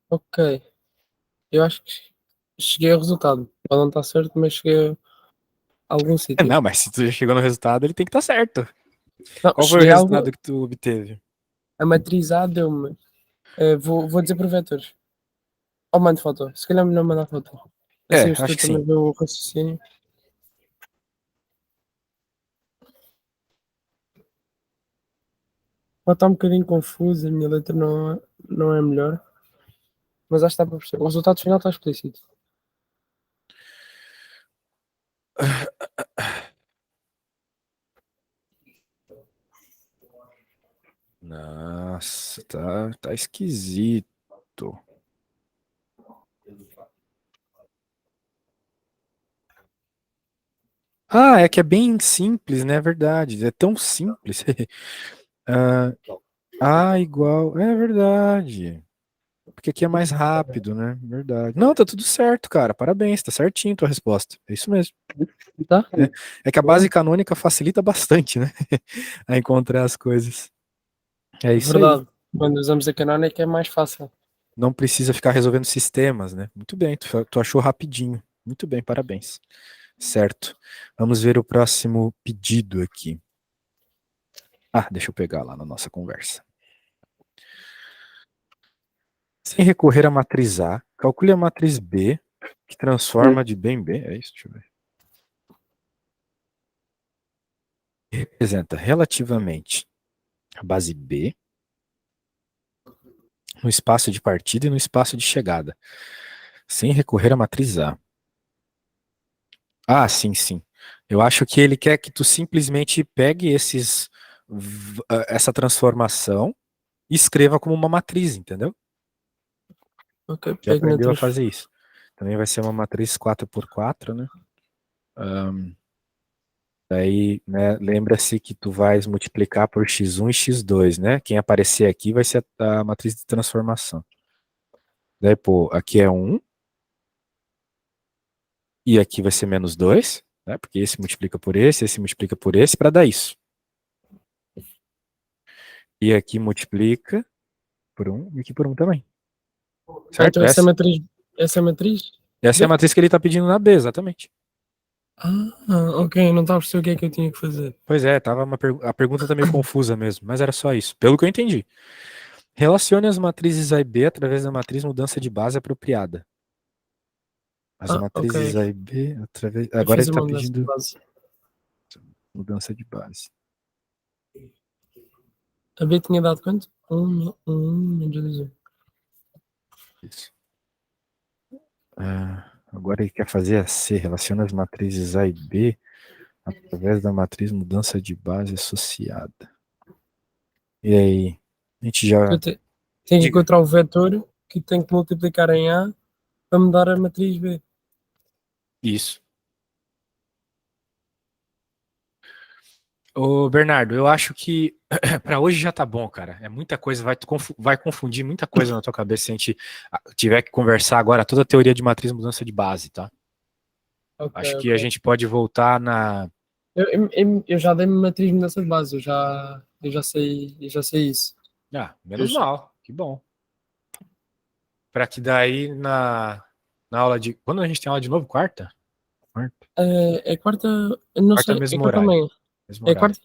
Ok. Eu acho que cheguei ao resultado. Pode não estar certo, mas cheguei a algum sítio. Não, mas se tu já chegou no resultado, ele tem que estar certo. Não, Qual foi o cheguei a algo. resultado que tu obteve? A matriz A deu-me. Vou dizer por vetores. Ou mando foto. Se calhar melhor mandar foto. Assim o Acho estudo que sim. também vê o raciocínio. Pode estar um bocadinho confuso, a minha letra não é melhor. Mas acho que está para perceber. O resultado final está explícito. Nossa, tá esquisito. Ah, é que é bem simples, né? É verdade. É tão simples. Ah, igual. É verdade. Porque aqui é mais rápido, né? Verdade. Não, tá tudo certo, cara. Parabéns, tá certinho tua resposta. É isso mesmo. Tá? É que a base Boa. canônica facilita bastante, né? A encontrar as coisas. É isso aí. Verdade. Quando usamos a canónica é mais fácil. Não precisa ficar resolvendo sistemas, né? Muito bem, tu achou rapidinho. Muito bem, parabéns. Certo. Vamos ver o próximo pedido aqui. Deixa eu pegar lá na nossa conversa. Sem recorrer à matriz A, calcule a matriz B, que transforma de B em B. É isso? Deixa eu ver. Representa relativamente a base B no espaço de partida e no espaço de chegada, sem recorrer à matriz A. Sim, sim. Eu acho que ele quer que tu simplesmente pegue essa transformação e escreva como uma matriz, entendeu? Ok, Já pego na aprendeu a fazer isso. Também vai ser uma matriz 4x4, né? Daí, né, lembra-se que tu vais multiplicar por x1 e x2, né? Quem aparecer aqui vai ser a matriz de transformação. Daí, pô, aqui é 1, e aqui vai ser menos 2, né? Porque esse multiplica por esse multiplica por esse, para dar isso. E aqui multiplica por 1, e aqui por 1 também. Certo? Então essa é a matriz. Essa é a matriz? Essa é a matriz que ele está pedindo na B, exatamente. Ok, não estava a perceber o que é que eu tinha que fazer. Pois é, a pergunta tá meio confusa mesmo, mas era só isso, pelo que eu entendi. Relacione as matrizes A e B através da matriz mudança de base apropriada. As Ok. matrizes A e B, através... Eu agora fiz ele está uma mudança de pedindo base. mudança de base. A B tinha dado quanto? Menos 1. Isso. Agora ele quer fazer a C, relaciona as matrizes A e B através da matriz mudança de base associada. E aí? A gente já... Tenho que Diga. encontrar o vetor que tem que multiplicar em A para me dar a matriz B. Isso. Ô, Bernardo, eu acho que para hoje já tá bom, cara. É muita coisa, vai confundir muita coisa na tua cabeça se a gente tiver que conversar agora toda a teoria de matriz mudança de base, tá? Acho que a Ok. gente pode voltar na... Eu já dei matriz de mudança de base, eu já sei isso. Menos mal, que bom. Para que daí na aula de... Quando a gente tem aula de novo? Quarta? Quarta? É quarta, não Quarta sei, é mesmo quarta horário. amanhã. Mesmo É horário. quarta?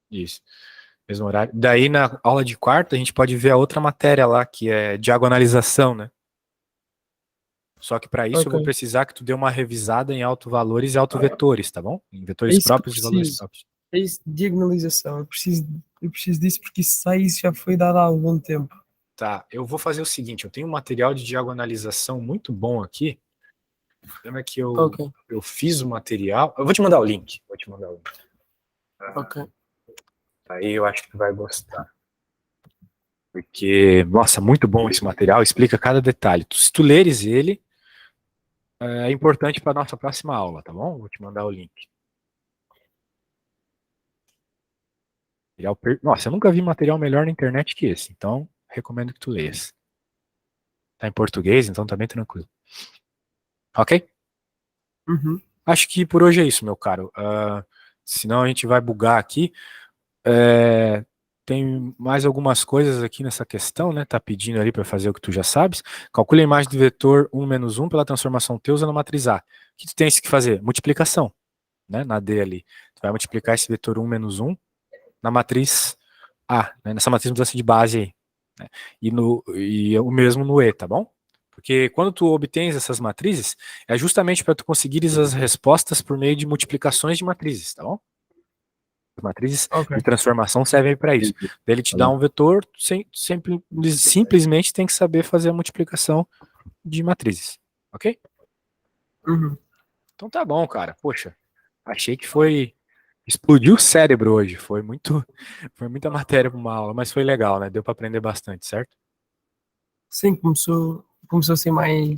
Isso. Mesmo horário. Daí na aula de quarta a gente pode ver a outra matéria lá, que é diagonalização, né? Só que para isso eu Ok. vou precisar que tu dê uma revisada em autovalores e autovetores, tá bom? Em É vetores isso que eu próprios e valores preciso. próprios. É isso de diagonalização. Eu preciso disso porque isso já foi dado há algum tempo. Tá, eu vou fazer o seguinte, eu tenho um material de diagonalização muito bom aqui. Lembra que Ok, eu fiz o material? Eu vou te mandar o link. Vou te mandar o link. ok. Aí eu acho que tu vai gostar. Porque, nossa, muito bom esse material, explica cada detalhe. Se tu leres ele, é importante para nossa próxima aula, tá bom? Vou te mandar o link. Nossa, eu nunca vi material melhor na internet que esse, então recomendo que tu leias. Tá em português, então tá bem tranquilo. Ok? Uhum. Acho que por hoje é isso, meu caro. Senão a gente vai bugar aqui. Tem mais algumas coisas aqui nessa questão, né? Tá pedindo ali para fazer o que tu já sabes. Calcule a imagem do vetor 1 menos 1 pela transformação T usando a matriz A. O que tu tens que fazer? Multiplicação, né? Na D ali. Tu vai multiplicar esse vetor 1 menos 1 na matriz A, né? Nessa matriz mudança de base aí. Né? E o mesmo no E, tá bom? Porque quando tu obtens essas matrizes, é justamente para tu conseguires as respostas por meio de multiplicações de matrizes, tá bom? As matrizes Ok. de transformação servem para isso. Daí ele te dá um vetor, simplesmente tem que saber fazer a multiplicação de matrizes, ok? Uhum. Então tá bom, cara. Poxa, achei que explodiu o cérebro hoje. Foi muita matéria para uma aula, mas foi legal, né? Deu para aprender bastante, certo? Sim, começou assim um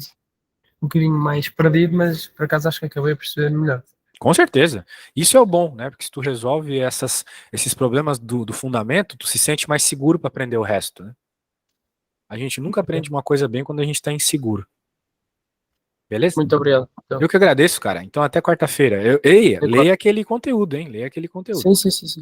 bocadinho mais perdido, mas por acaso acho que acabei a perceber melhor. Com certeza. Isso é o bom, né? Porque se tu resolve esses problemas do fundamento, tu se sente mais seguro para aprender o resto, né? A gente nunca aprende uma coisa bem quando a gente está inseguro. Beleza? Muito obrigado. Então, Eu que agradeço, cara. Então até quarta-feira. Leia aquele conteúdo, hein? Leia aquele conteúdo. sim, sim, sim, sim.